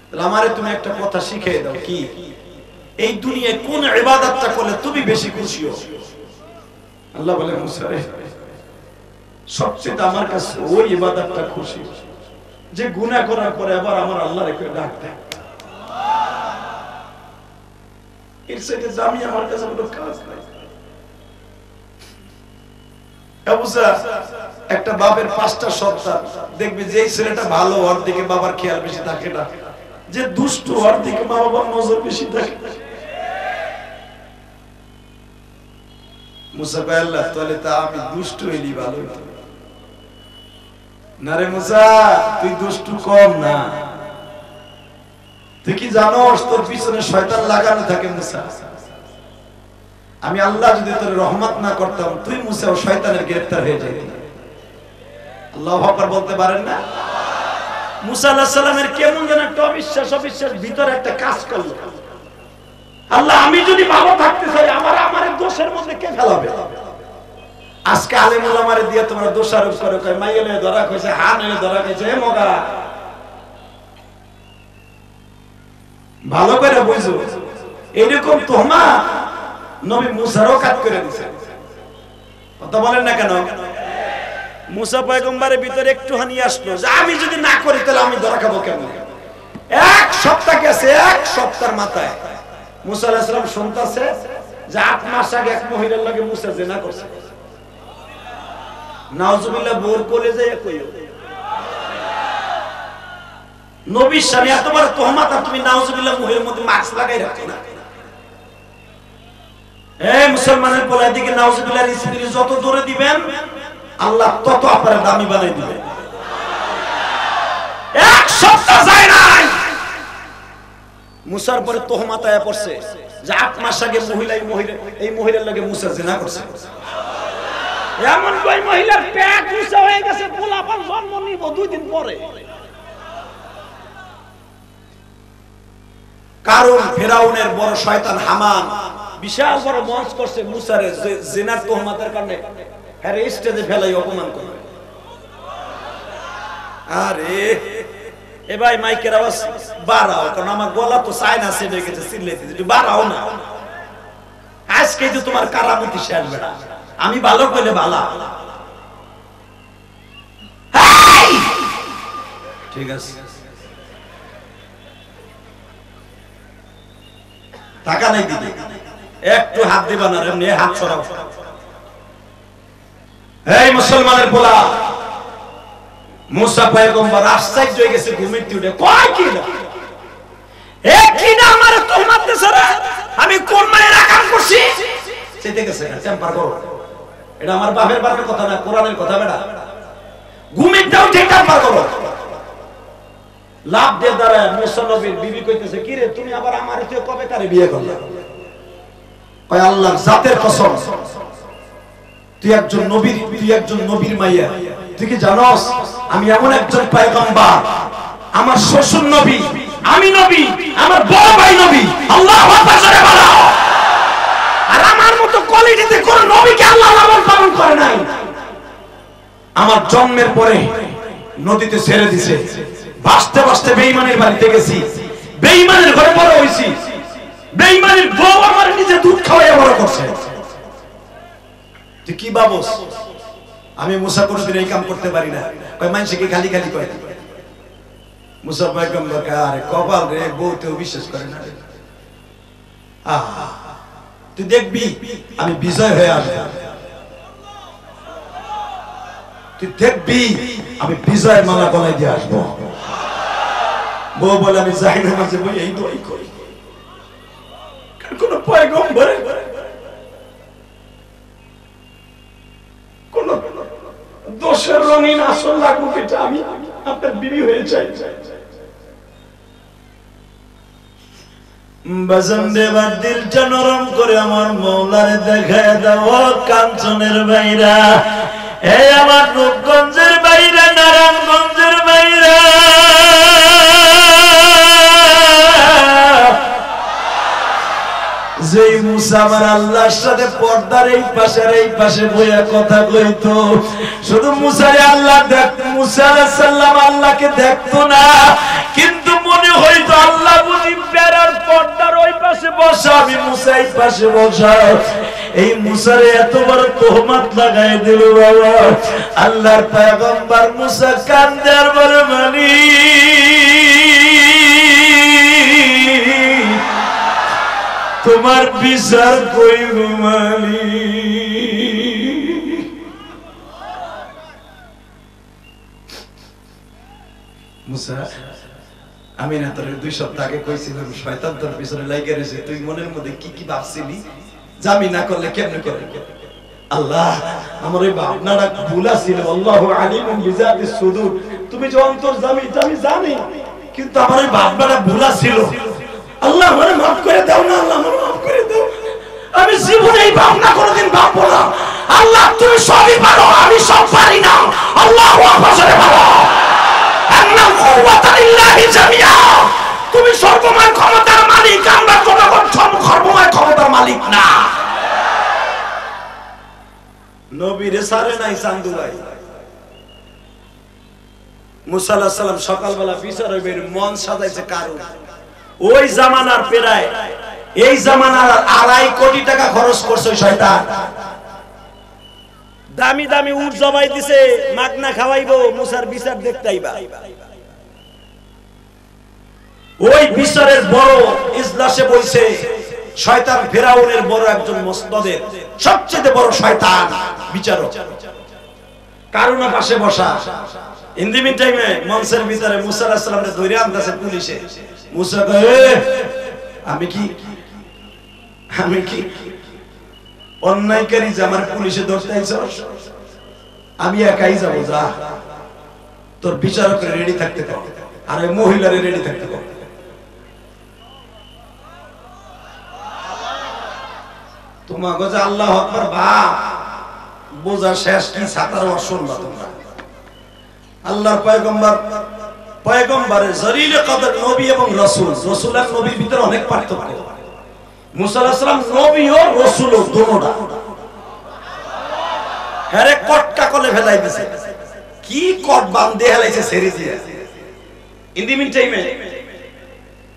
তাহলে আমারে তুমি একটা কথা শিখিয়ে দাও। কি? এই দুনিয়ায় কোন ইবাদতটা করলে তুমি বেশি খুশি হও? আল্লাহ বলে, মুসা রে, সবচেয়ে আমার কাছে ওই ইবাদতটা খুশি যে গুনাহ করার পরে আবার আমার আল্লাহর একটু ডাক দেয়। এর সাথে দামি আমার কাছে কোনো কাজ নাই। একটা বাপের 5টা সন্তান, দেখবে যে ছেলেটা ভালো ওর দিকে বাবার খেয়াল বেশি থাকে না, যে দুষ্ট ওর দিকে মা বাবার নজর বেশি থাকে। মুসা কয় আল্লাহ তাহলে তা আমি দুষ্ট হইলি ভালো হইতো না রে মুসা, তুই দুষ্টু কম না, তুই কি জানোস তোর পিছনে শয়তান লাগানো থাকে মুসা, আমি আল্লাহ যদি তোর রহমত না করতাম তুই মুসা ও শয়তানের গ্রেফতার হয়ে যাইতি। আল্লাহু আকবার বলতে পারেন না? মুসা আলাইহিস সালামের কেমন যেন একটা অবিশ্বাস ভিতরে একটা কাজ করলো, আল্লাহ আমি যদি ভালো থাকতে চাই আমার দোষের মধ্যে কে ফেলাবে? আজকে আলেম উলামারে দিয়ে তোমরা দোষারোপ করে, কয় মাইয়েলে ধরা কইছে, হানে ধরা কইছে, হে মগা ভালো করে বুঝো, এরকম তোমা নবী মুসারও কাজ করে দিয়েছে। কথা বলেন না কেন? মুসা পয়গম্বরের ভিতরে একটুখানি আসলো যে আমি যদি না করি তাহলে আমি ধরা খাবো কেমন? এক সপ্তাহ গেছে, এক সপ্তাহের মাথায় মুসা আলাইহিস সালাম শুনতাছে যে 8 মাস আগে এক মহিলার লগে মুসা জিনা করছে। নাউজুবিল্লাহ, বোর কোলে যায় কইও নবীর সামনে এত বড় তোহমাত, আর তুমি নাউজুবিল্লাহ মুখের মধ্যে মাস্ক লাগাই রাখছো না। এই মুসলমানের পোলা দিকে নাউজুবিল্লাহর স্ত্রী যত দূরে দিবেন আল্লাহ তত আপনার দামি বানাই দিবেন। এক সপ্তাহ যায় নাই, মুসার পরে তোহমাত আয়া পড়ছে যে 8 মাস আগে এই মহিলার লগে মুসা জিনা করছে। এমন কই মহিলার পেট উঁচা হয়ে গেছে, পোলাপান জন্ম নিব 2 দিন পরে। কারণ ফেরাউনের বড় শয়তান হামান বিশাল বড় মঞ্চ করছে মুসারে জিনার তোহমাতের কারণে, আরে স্টেজে ফেলাই অপমান করবে। আরে এ ভাই মাইকের আওয়াজ বাড়াও, কারণ আমার গলা তো চায়না সেটে গেছে, চিল্লাইতে একটু বাড়াও না। আজকে তো তোমার কারামতি শেষ বেড়া, আমি ভালো কইলে ভালা। ঠিক আছে, টাকা নাই দিদি, একটু হাত দিবা না, এমনি হাত ছড়াও। এই মুসলমানের পোলা, মুসা পয়গম্বর আশ্চর্য হয়ে গেছে, ঘুমিতে উঠে কয় কি না এ কি না আমারে তোহমাত দেছে রে, আমি কোন মায়ের আকাম করছি? সেটা গেছে না, টেম্পার করো, এটা আমার বাপের বাপের কথা না, কোরআনের কথা। বেটা ঘুমিতে উঠে টেম্পার করো। লাভ দিয়ে দাঁড়ায় মুসা নবীর বিবি কইতেছে, কি রে তুমি আবার আমারে তুই কবে কারে বিয়ে করলে? কয় আল্লাহর জাতের কসম, তুই একজন নবীর মাইয়া, তুই কি জানোস আমি এমন একজন পয়গম্বর, আমার শ্বশুর নবী, আমি নবী, আমার বড় ভাই নবী। আল্লাহু আকবার জোরে বলো। আর আমার মতো কোয়ালিটিতে কোন নবীকে আল্লাহ লালন পালন করে নাই। আমার জন্মের পরে নদীতে ছেড়ে দিয়েছে, ভাসতে ভাসতে বেঈমানের বাড়িতে গেছি, বেঈমানের ঘরে বড় হইছি, বেঈমানের বউ আমার নিজে দুধ খাওয়াইয়া বড় করছে। তুই কি ভাবস আমি মুসা কোনদিন এই কাম করতে পারি না? কয় মানুষে কি খালি খালি কয়। মুসা পয়গম্বর আরে কপাল রে, বউতেও বিশ্বাস করে না। তুই দেখবি আমি বিজয় হয়ে আসবো, তুই দেখবি আমি বিজয়ের মালা গলায় দিয়ে আসবো। বউ বলে আমি যাই না মাঝে বই এই দোয়াই করি, কোন পয়গম্বরের কোন দোষের রঙিন আসল লাগুক, এটা আমি আপনার বিবি হয়ে যাই। বাজান দেবার দিলটা নরম করে আমার মৌলারে দেখায় দাও, কাঞ্চনের বাইরা, এই আমার রূপগঞ্জের বাইরা, নারায়ণগঞ্জের বাইরা, যেই মুসা আমার আল্লাহর সাথে পর্দার এই পাশে আর এই পাশে বইয়া কথা কইতো, শুধু মুসারে আল্লাহ দেখতো, মুসা আলাইহিস সালাম আল্লাহকে দেখতো না, কিন্তু মনে হইতো আল্লাহ বুঝি বেড়ার পর্দার ওই পাশে বসা, আমি মুসা এই পাশে বসা। এই মুসারে এত বড় তোহমত লাগাই দিল বাবা। আল্লাহর পয়গম্বর মুসা কান্দে আর বলে, মানি তোমার বিচার কইব মালিক। মুসা আমি না তোর 2 সপ্তাহ আগে কইছিলাম শয়তান তোর পিছনে লাগা রইছে, তুই মনের মধ্যে কি কি ভাবছিলি, জামি না করলে কেমনে করবে। আল্লাহ আমার এই ভাবনাটা ভুল ছিল, আল্লাহু আলিমুন বিজাতিস সুদূর, তুমি যে অন্তর জামি এটা আমি জানি, কিন্তু আমার এই ভাবনাটা ভুল ছিল। আল্লাহ আমারে maaf করে দাও না, আল্লাহ আমারে maaf করে দাও। আমি জীবনে এই ভাবনা কোনোদিন ভাববো না। আল্লাহ তুমি সবই পারো, আমি সব পারি না। আল্লাহু আকবার বলো। আন্নাল কুওয়াতা লিল্লাহি জামিআ, তুমি সর্বময় ক্ষমতার মালিক, আমরা জনগণ সর্বময় ক্ষমতার মালিক না। নবীরে সারে নাই চান্দু ভাই। মুসা আলাইহিস সালাম সকালবেলা বিচার হইবে মন সাজাইছে কারণ ওই জামানার প্রায় এই জামানার 2.5 কোটি টাকা খরচ করছে শয়তান। দামি দামি উট জবাই দিছে, মাগনা খাওয়াইবো, মুসার বিচার দেখতে আইবা। ওই বিচারের বড় ইজলাসে বইছে শয়তান ফেরাউনের বড় একজন মসনদের সবচেয়ে বড় শয়তান বিচারক কারুনা পাশে বসা। ইন দি মিন টাইমে মঞ্চের ভিতরে মুসা আলাইহিস সালামকে ধরে আনতেছে পুলিশে। মুসা কয় আমি কি অন্যায়কারী যে আমার পুলিশে ধরতে আইছস? আমি একাই যাব, যা তোর বিচারকের রেডি থাকতে কর আর ওই মহিলারে রেডি থাকতে কর। তোমাকে যে আল্লাহু আকবার বা বোঝা শেষ কি ছাতার শুনবা তোমরা। আল্লাহর পয়গম্বরের জলিলে কদর নবী এবং রাসূল, রাসূল আর নবীর ভিতরে অনেক পার্থক্য। মুসা আলাইহিস সালাম নবী ও রাসূল দুটোটা। আরে কটকা কলে ফেলাই দিয়েছে, কি কট বাঁধে হেলাইছে ছেড়ে দিয়ে। ইন দি মিন টাইমে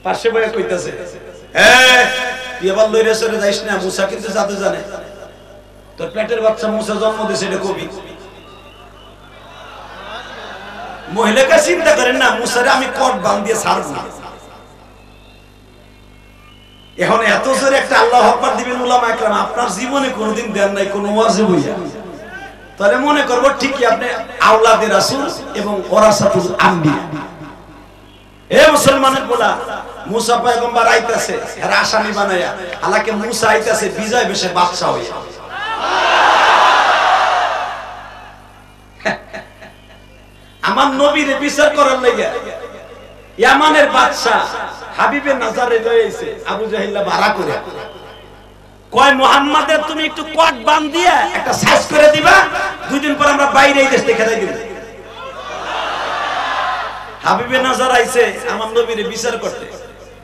পাশে বসে কইতাছে, তুই আবার লইরে সরে যাইস না, মুসা কিন্তু জাদু জানে, তোর পেটের বাচ্চা মুসা জন্ম দিয়েছে এটা কবি। মহিলাকে চিন্তা করেন না, মুসারে আমি কট বাঁধ দিয়ে ছাড়ব না। এখন এত জোরে একটা আল্লাহু আকবার দিবেন উলামা একরাম, আপনার জীবনে কোনোদিন দেন নাই কোন ওয়াজে বইয়া, তাহলে মনে করব ঠিকই আপনি আওলাদে রাসূল এবং ওরাসাতুল আম্বিয়া। এ মুসলমানের বলা মুসা পয়গম্বর আইতাছে এর আসামি বানায়া, আল্লাহকে মুসা আইতাছে বিজয় বেশে বাদশা হইয়া। আমার নবীরে বিচার করার লাগা ইয়ামানের বাদশা হাবিবে নাজারে লয়ে আইছে আবু জাহিল্লা ভাড়া করে, কয় মুহাম্মাদের তুমি একটু কট বাঁধ দিয়া একটা সাইজ করে দিবা, 2 দিন পর আমরা বাইরে এই দেশ থেকে যাই দিব। হাবিবে নাজার আইছে আমার নবীরে বিচার করতে,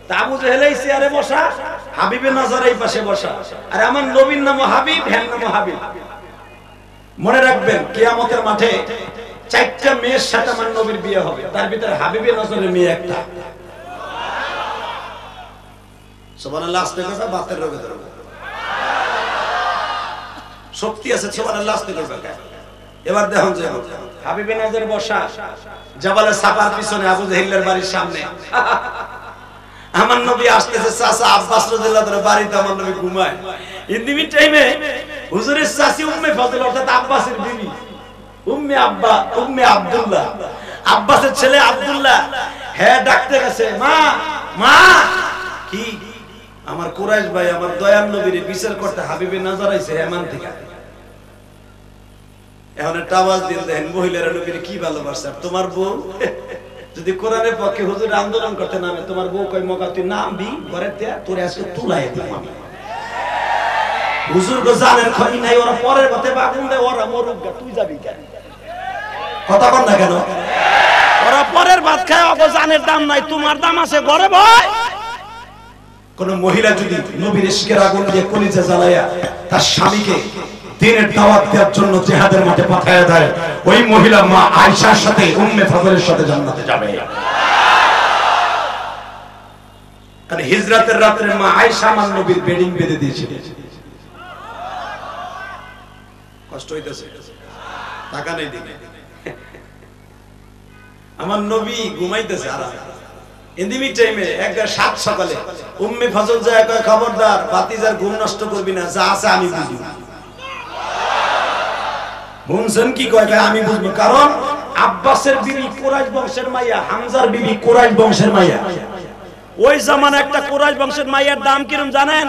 তা আবু জাহেল এই চেয়ারে বসা, হাবিবে নাজার এই পাশে বসা, আর আমার নবীর নাম হাবিব, হ্যাঁ নাম হাবিব। মনে রাখবেন কিয়ামতের মাঠে 4টা মেয়ের সাথে আমার নবীর বিয়ে হবে, তার ভিতরে হাবিবে নাজারের মেয়ে একটা। সুবহানাল্লাহ, আস্তে কথা বাতের রোগে ধরবে, শক্তি আছে সুবহানাল্লাহ, আস্তে কথা। এবার দেখুন যে হাবিবে নাজার বসা জাবালে সাফার পিছনে আবু জাহিলের বাড়ির সামনে, আমার নবী আসতেছে, চাচা আব্বাস রাদিয়াল্লাহু তাআলা বাড়িতে, আমার নবী ঘুমায়। ইন দি মিন টাইমে হুজুরের চাচি উম্মে ফাজিল অর্থাৎ আব্বাসের বিবি উম্মে আব্দুল্লাহ, আব্বাসের ছেলে আব্দুল্লাহ, হ্যাঁ ডাকতে গেছে, মা মা। কি আমার কুরাইশ ভাই আমার দয়াল নবীর বিচার করতে হাবিবে নাজার আইছে ইয়ামান থেকে। এখন একটা আওয়াজ দিন দেখেন মহিলারা নবীর কি ভালোবাসে। তোমার বউ যদি কোরআনের পক্ষে হুজুর আন্দোলন করতে নামে, তোমার বউ কই মকা তুই নামবি ঘরে তোরে আজকে তুলাই দিলাম আমি। হুজুর গো জানের খনি নাই, ওরা পরের পথে বাগুন দেয়, ওরা মরুক গা, তুই যাবি কেন? কথা বল না কেন? ওরা পরের ভাত খায়, ওগো জানের দাম নাই, তোমার দাম আছে ঘরে ভয়। কোন মহিলা যদি নবীর ইশকের আগুন দিয়ে কলিজা জ্বালায়া তার স্বামীকে দিনের দাওয়াত দেওয়ার জন্য জিহাদের মাঠে পাঠায়া দেয়, ওই মহিলা মা আয়েশার সাথে উম্মে ফাজলের সাথে জান্নাতে যাবে। কারণ হিজরাতের রাতে মা আয়েশা আমার নবীর বেডিং বেঁধে দিয়েছিল। কষ্ট হইতেছে, টাকা নেই দিকে, আমার নবী ঘুমাইতেছে আরামে। ইন্দিমি টাইমে একবার 7 সকালে উম্মে ফাজল যায় কয়, খবরদার বাতিজার ঘুম নষ্ট করবি না, যা আছে আমি বুঝি। বুঝছেন কি কয়? আমি বুঝবো, কারণ আব্বাসের বিবি কুরাইশ বংশের মাইয়া, হামজার বিবি কুরাইশ বংশের মাইয়া। ওই জামানা একটা কুরাইশ বংশের মাইয়ার দাম কিরম জানেন?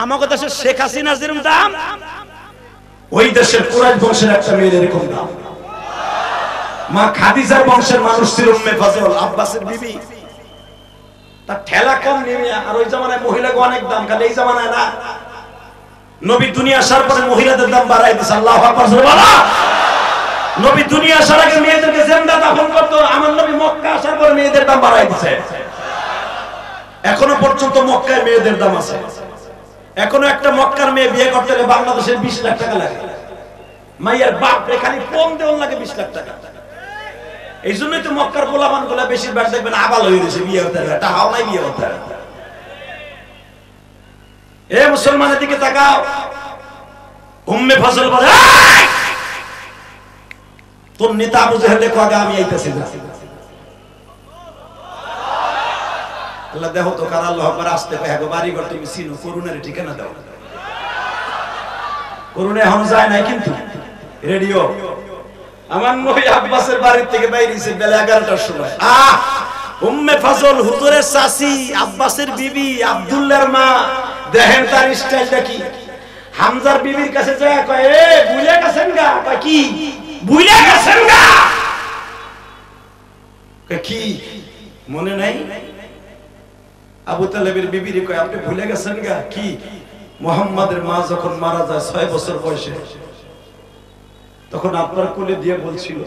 আমাদের দেশের শেখ হাসিনার যেরকম দাম, ওই দেশের কুরাইশ বংশের একটা মেয়ের এরকম দাম। মা খাদিজার বংশের মানুষ ছিল উম্মে ফাজল, আব্বাসের বিবি। তার ঠেলা কম নেমে, আর ওই জামানায় মহিলাকে অনেক দাম, খালি এই জামানায় না। নবী দুনিয়া আসার পরে মহিলাদের দাম বাড়াই দিয়েছে। আল্লাহু আকবার বলা। নবী দুনিয়া আসার আগে মেয়েদেরকে জিন্দা দাফন করতো, আমার নবী মক্কা আসার পরে মেয়েদের দাম বাড়াই দিয়েছে। এখনো পর্যন্ত মক্কায় মেয়েদের দাম আছে। এখনো একটা মক্কার মেয়ে বিয়ে করতে গেলে বাংলাদেশের 20 লাখ টাকা লাগে। মাইয়ার বাপ রে খালি কম দেওয়ার লাগে 20 লাখ টাকা। এই জন্যই তো মক্কার পোলাপান গুলা বেশিরভাগ দেখবেন আবাল হয়ে গেছে, বিয়ে হতে হবে, টাকাও নাই, বিয়ে হতে হবে। এ মুসলমানের দিকে তাকাও। উম্মে ফাজল বলে, তোর নেতা আবু জেহেল দেখো আগে, আমি আইতাছি। আল্লাহ দেখো তো কার আল্লাহ আকবার আসতে পায় গো। বাড়ি ঘর তুমি চিনো, করুণার ঠিকানা দাও। করুণা এখন যায় নাই, কিন্তু রেডিও। আমার নবী আব্বাসের বাড়ির থেকে বাইরেছে বেলা 11টার সময়। উম্মে ফাজল হুজুরের চাচি, আব্বাসের বিবি, আব্দুল্লাহর মা, দেখেন তার স্টাইলটা কি। হামজার বিবির কাছে যায়, কয় এ ভুলে গেছেন গা? কয় কি ভুলে গেছেন গা? কয় কি মনে নাই? আবু তালেবের বিবির কয় আপনি ভুলে গেছেন গা? কি? মুহাম্মাদের মা যখন মারা যায় 6 বছর বয়সে, তখন আপনার কোলে দিয়ে বলছিল,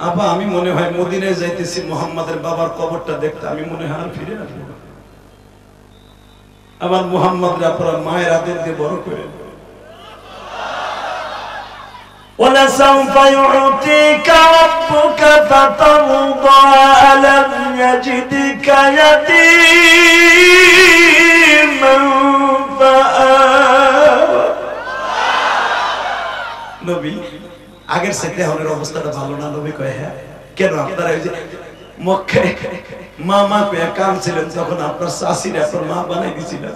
আবা আমি মনে হয় মদিনায় যাইতেছি মুহাম্মাদের বাবার কবরটা দেখতে, আমি মনে হয় আর ফিরে আসবো না। আবার মুহাম্মাদের আপনার মায়ের আদর দিয়ে বড় করে। وَلَسَوْفَ يُعْطِيكَ رَبُّكَ فَتَرْضَىٰ أَلَمْ يَجِدْكَ يَتِيمًا فَآوَىٰ। নবী আগের সাথে হনের অবস্থাটা ভালো না? নবী কয় হ্যাঁ। কেন? আপনারা ওই যে মক্কায় মামা পেয়ে কাঁদছিলেন, তখন আপনার চাষির আপনার মা বানাই দিয়েছিলেন।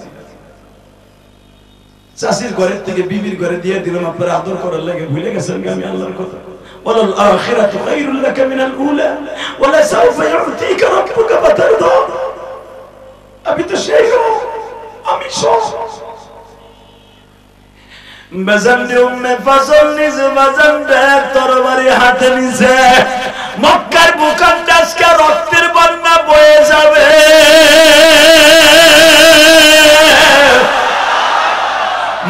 চাষির ঘরের থেকে বিবির ঘরে দিয়ে দিলাম আপনার আদর করার লাগে। ভুলে গেছেন আমি আল্লাহর কথা? ওয়ালাল আখিরাতু খায়রুল লাকা মিনাল উলা ওয়ালা সাউফা ইউতিকা রাব্বুকা ফাতারদা। আমি তো সেই লোক, আমি সব বাজান দিয়ে উম্মে ফাজল নিজ বাজান দেখ তরবারি হাতে নিছে। মক্কার মুকাদ্দাসকে রক্তের বন্যা বয়ে যাবে।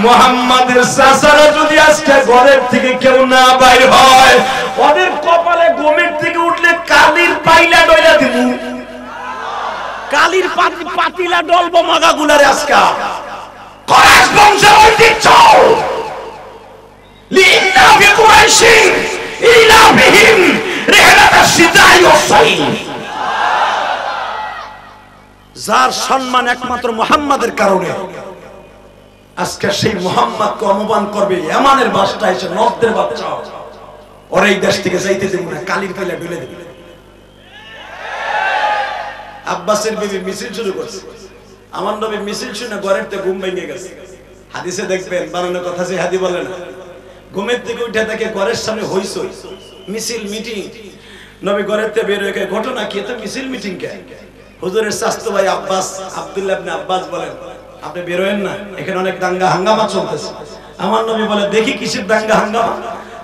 মুহাম্মাদের চাচারা যদি আজকে ঘরের থেকে কেউ না বাইর হয়, ওদের কপালে গমের থেকে উঠলে কালির পাইলা ডইলা দিব। কালির পাতিলা ডলবো মাগাগুলারে। আজকে কুরাইশ বংশের ঐতিহ্য, লিইলাফি কুরাইশ ইলাফিহিম রিহলাতাশ শিতাই ওয়াস সাইফ। যার সম্মান একমাত্র মুহাম্মাদের কারণে, আজকে সেই মুহাম্মাদকে অপমান করবে ইয়ামানের বাদশা এসে, নবদের বাদশা, ওর এই দেশ থেকে যাইতে দেব না, কালির পাইলা ডলে দেবে। আব্বাসের বিবি মিছিল শুরু করছে। আমার নবী মিছিল শুনে ঘরের থেকে ঘুম ভেঙে গেছে। হাদিসে দেখবেন বানানো কথা, যে হাদি বলে না, ঘুমের থেকে উঠে দেখে ঘরের সামনে হইচই, মিছিল, মিটিং। নবী ঘরের থেকে বের হয়ে, ঘটনা কি? তো মিছিল, মিটিং কে? হুজুরের চাচতো ভাই আব্বাস, আব্দুল্লাহ ইবনে আব্বাস বলেন, আপনি বের হয়েন না, এখানে অনেক দাঙ্গা হাঙ্গামা চলতেছে। আমার নবী বলে, দেখি কিসের দাঙ্গা হাঙ্গামা?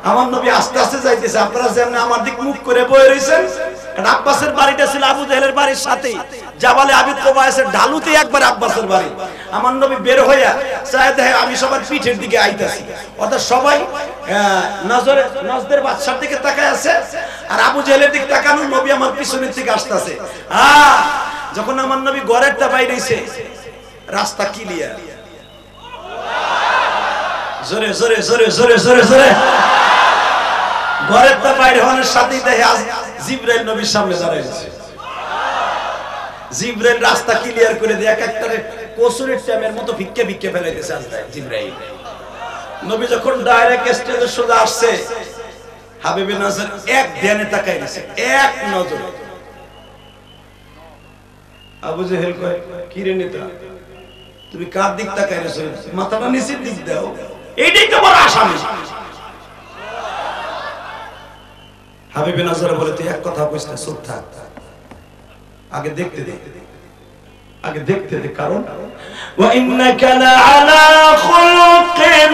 আমার নবী আস্তে আস্তে যাইতেছে, আপনারা যেমন আমার দিক মুখ করে বয়ে রয়েছেন। কারণ আব্বাসের বাড়িটা ছিল আবু জেহেলের বাড়ির সাথে, জাবালে আবি কোবায়েসের ঢালুতে একবার আব্বাসের বাড়ি। আমার নবী বের হইয়া চায় দেখে আমি সবার পিঠের দিকে আইতাছি, অর্থাৎ সবাই নজদের বাদশার দিকে তাকায় আছে, আর আবু জেহেলের দিকে তাকানো, নবী আমার পিছনের দিকে আসতেছে। যখন আমার নবী ঘরেরটা বাইরে এসে, রাস্তা ক্লিয়ার, জোরে জোরে জোরে জোরে জোরে জোরে ঘরেরটা বাইরে হওয়ার সাথেই দেখে জিবরাইল নবীর সামনে দাঁড়াইছে। জিবরাইল রাস্তা ক্লিয়ার করে দিয়ে এক একটারে কসুরের ট্যামের মতো ভিক্ষে ভিক্ষে ফেলাইতেছে আস্তায় জিবরাইল। নবী যখন ডাইরেক্ট স্টেজে সোজা আসছে, হাবিবে নাজর এক ধ্যানে তাকাই দিয়েছে, এক নজরে। আবু জেহেল কয়, কি রে নেতা, তুমি কার দিক তাকাই রেছো? মাথাটা নিচের দিক দাও, এইটাই তো বড় আসামি। হাবিবে নাজর বলে তুই এক কথা কইস না, চুপ থাক, আগে দেখতে দে, আগে দেখতে দে, কারণ ওয়া ইন্নাকা লাআলা খুলুকিন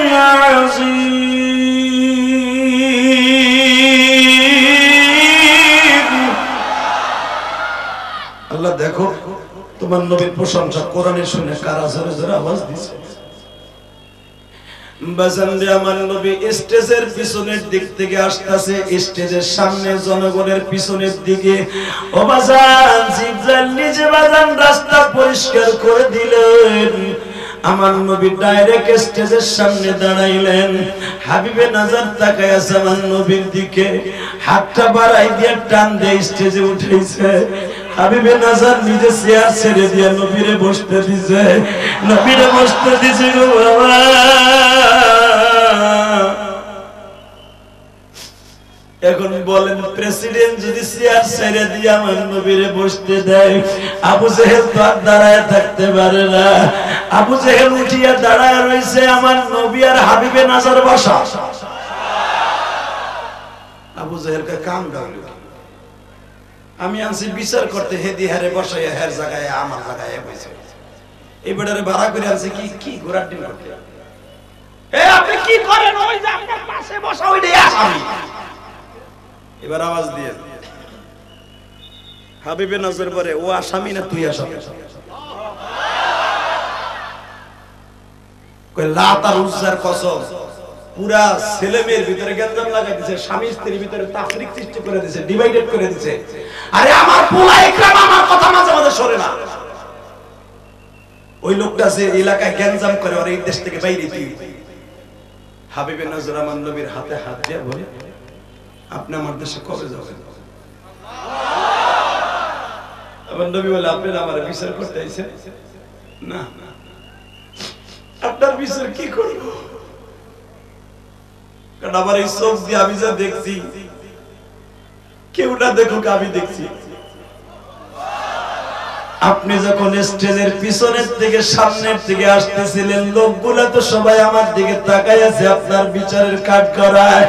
আযীম। আল্লাহ দেখো তোমার নবীর প্রশংসা কোরআনে শুনে কারা জোরে জোরে আওয়াজ দিছে। বাজানরে আমার নবী স্টেজের পিছনের দিক থেকে আসতেছে, স্টেজের সামনে জনগণের পিছনের দিকে। ও বাজান, জিবরাইল নিজে বাজান রাস্তা পরিষ্কার করে দিলেন। আমার নবী ডাইরেক্ট স্টেজের সামনে দাঁড়াইলেন। হাবিবে নাজার তাকায় আছে আমার নবীর দিকে, হাতটা বাড়াই দিয়ে টান দিয়ে স্টেজে উঠাইছে। হাবিবে নাজার নিজে চেয়ার ছেড়ে দিয়ে নবীরে বসতে দিছে, নবীরে বসতে দিছে গো বাবা। এখন বলেন, প্রেসিডেন্ট যদি চেয়ার ছেড়ে দিয়ে আমার নবীরে বসতে দেয়, আবু জেহেল তো আর দাঁড়ায় থাকতে পারে না। আবু জেহেল উঠিয়া দাঁড়ায় রয়েছে, আমার নবী আর হাবিবে নাজার বসা। আবু জেহেলকে কাম ডাকল, আমি আনছি বিচার করতে, হেদি হারে বসাইয়া হের জায়গায় আমার জায়গায় বসে, এই বেটারে ভাড়া করে আনছি কি কি ঘোরার ডিম করতে। আপনি কি করেন? ওই যে আপনার পাশে বসা ওইটাই আসামি। এবার আওয়াজ দিয়ে হাবিবে নাজর পরে, ও আসামি না তুই আসামি? কই লাত আর উজ্জার কসম, পুরা ছেলে মেয়ের ভিতরে গঞ্জাম লাগাই দিয়েছে, স্বামী স্ত্রীর ভিতরে তাফরিক সৃষ্টি করে দিয়েছে, ডিভাইডেড করে দিয়েছে। আরে আমার পোলা ইকরাম আমার কথা মাঝে মাঝে সরে না। ওই লোকটা যে এলাকায় গঞ্জাম করে, ওর এই দেশ থেকে বাইরে দিই। হাবিবে নাজর আমার নবীর হাতে হাত দিয়ে বলে, আপনি আমার দেশে কবে যাবেন? আমার নবী বলে, আপনি আমার বিচার করতে আইছেন না? আপনার বিচার কি করব? কারণ আমার এই চোখ দিয়ে আমি যা দেখছি, কেউ না দেখুক আমি দেখছি। আপনি যখন স্টেজের পিছনের থেকে সামনের দিকে আসতেছিলেন, লোকগুলা তো সবাই আমার দিকে তাকায় আছে আপনার বিচারের কাজ করায়,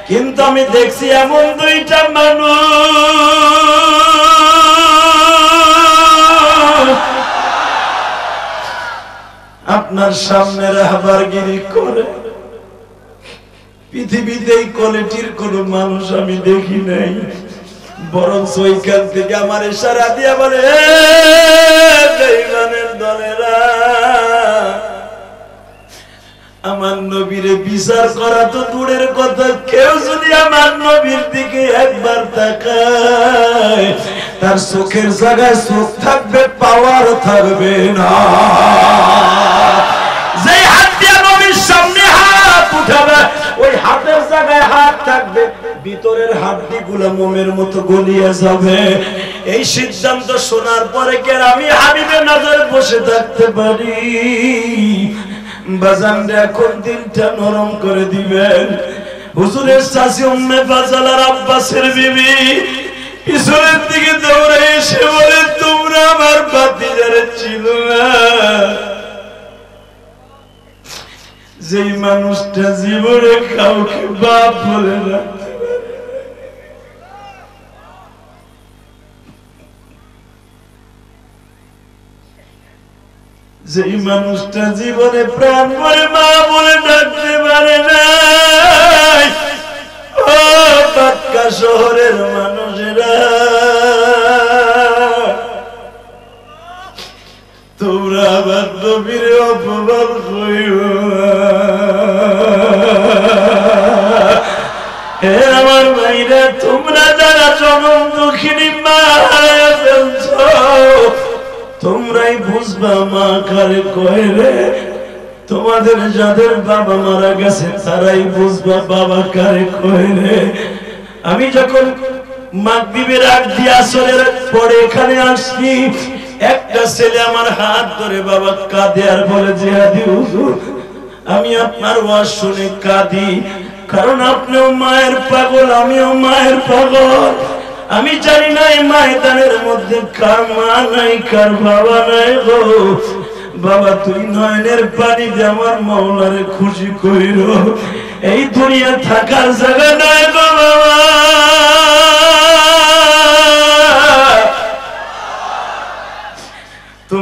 কিন্তু আমি দেখছি এমন দুইটা মানুষ আপনার সামনে রাহবারগিরি করে। পৃথিবীতে এই কোয়ালিটির কোন মানুষ আমি দেখি নাই। বরং ওইখান থেকে আমার ইশারা দিয়ে বলে, বেঈমানের দলেরা, আমার নবীরে বিচার করা তো দূরের কথা, কেউ যদি আমার নবীর দিকে একবার তাকায়, তার চোখের জায়গায় চোখ থাকবে, পাওয়ার থাকবে না। যে হাত দিয়ে নবীর সামনে হাত উঠাবে, ওই হাতের জায়গায় হাত থাকবে, ভিতরের হাড্ডিগুলো মোমের মতো গলিয়ে যাবে। এই সিদ্ধান্ত শোনার পরে কে আমি হাবিবে নাজর বসে থাকতে পারি? বাজানরে এখন দিনটা নরম করে দিবেন। হুজুরের চাচি উম্মে ফাজালার আব্বাসের বিবি পিছনের দিকে দৌড়ে এসে বলে, তোমরা আমার ভাতিজারে ছিল না? যেই মানুষটা জীবনে কাউকে বাপ বলে রাখতে পারে, যেই মানুষটা জীবনে প্রাণ ভরে মা বলে ডাকতে পারে না, ও পাক্কা শহরের মানুষেরা, তোমরা আবার নবীর অপমান করিও না। হে আমার ভাইরা, তোমরা যারা জনম দুঃখিনী মা হারায় ফেলছ, তোমরাই বুঝবা মা কারে কয় রে। তোমাদের যাদের বাবা মারা গেছে তারাই বুঝবা বাবা কারে কয় রে। আমি যখন মাগরিবের আগ দিয়ে আসরের পরে এখানে আসছি, একটা ছেলে আমার হাত ধরে বাবা কাঁদে আর বলে, জিহাদি হুজুর, আমি আপনার ওয়াজ শুনে কাঁদি, কারণ আপনিও মায়ের পাগল, আমিও মায়ের পাগল। আমি জানি না এই ময়দানের মধ্যে কার মা নাই, কার বাবা নাই গো। বাবা, তুই নয়নের পানি দিয়ে আমার মাওলারে খুশি কইরো। এই দুনিয়া থাকার জায়গা নাই গো বাবা।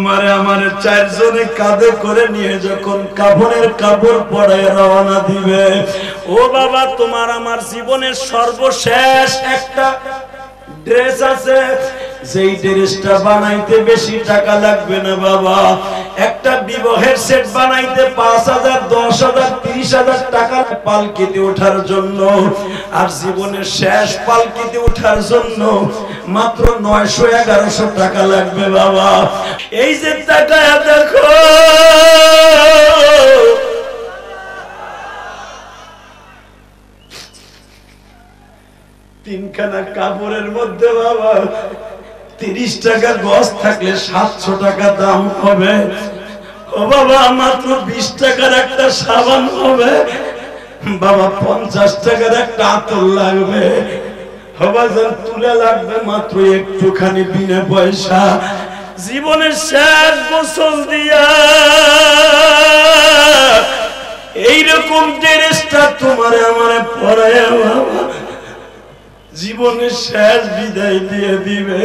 তোমারে আমারে চারজনে কাঁধে করে নিয়ে যখন কাফনের কাপড় পরায় রওনা দিবে, ও বাবা তোমার আমার জীবনের সর্বশেষ একটা ড্রেস আছে, যেই ড্রেসটা বানাইতে বেশি টাকা লাগবে না বাবা। একটা বিবাহের সেট বানাইতে 5,000, 10,000, 30,000 টাকা পালকিতে ওঠার জন্য, আর জীবনের শেষ পালকিতে ওঠার জন্য মাত্র 900-1100 টাকা লাগবে বাবা। এই যে টাকা দেখো, তিনখানা কাপড়ের মধ্যে বাবা 30 টাকা গজ থাকলে 700 টাকা দাম হবে। ও বাবা মাত্র 20 টাকার একটা সাবান হবে বাবা, 50 টাকার একটা আতর লাগবে বাবা, তুলে লাগবে মাত্র একটুখানি বিনা পয়সা। জীবনের শেষ গোসল দিয়া এইরকম ড্রেসটা তোমারে আমারে পরায় বাবা জীবনের শেষ বিদায় দিয়ে দিবে।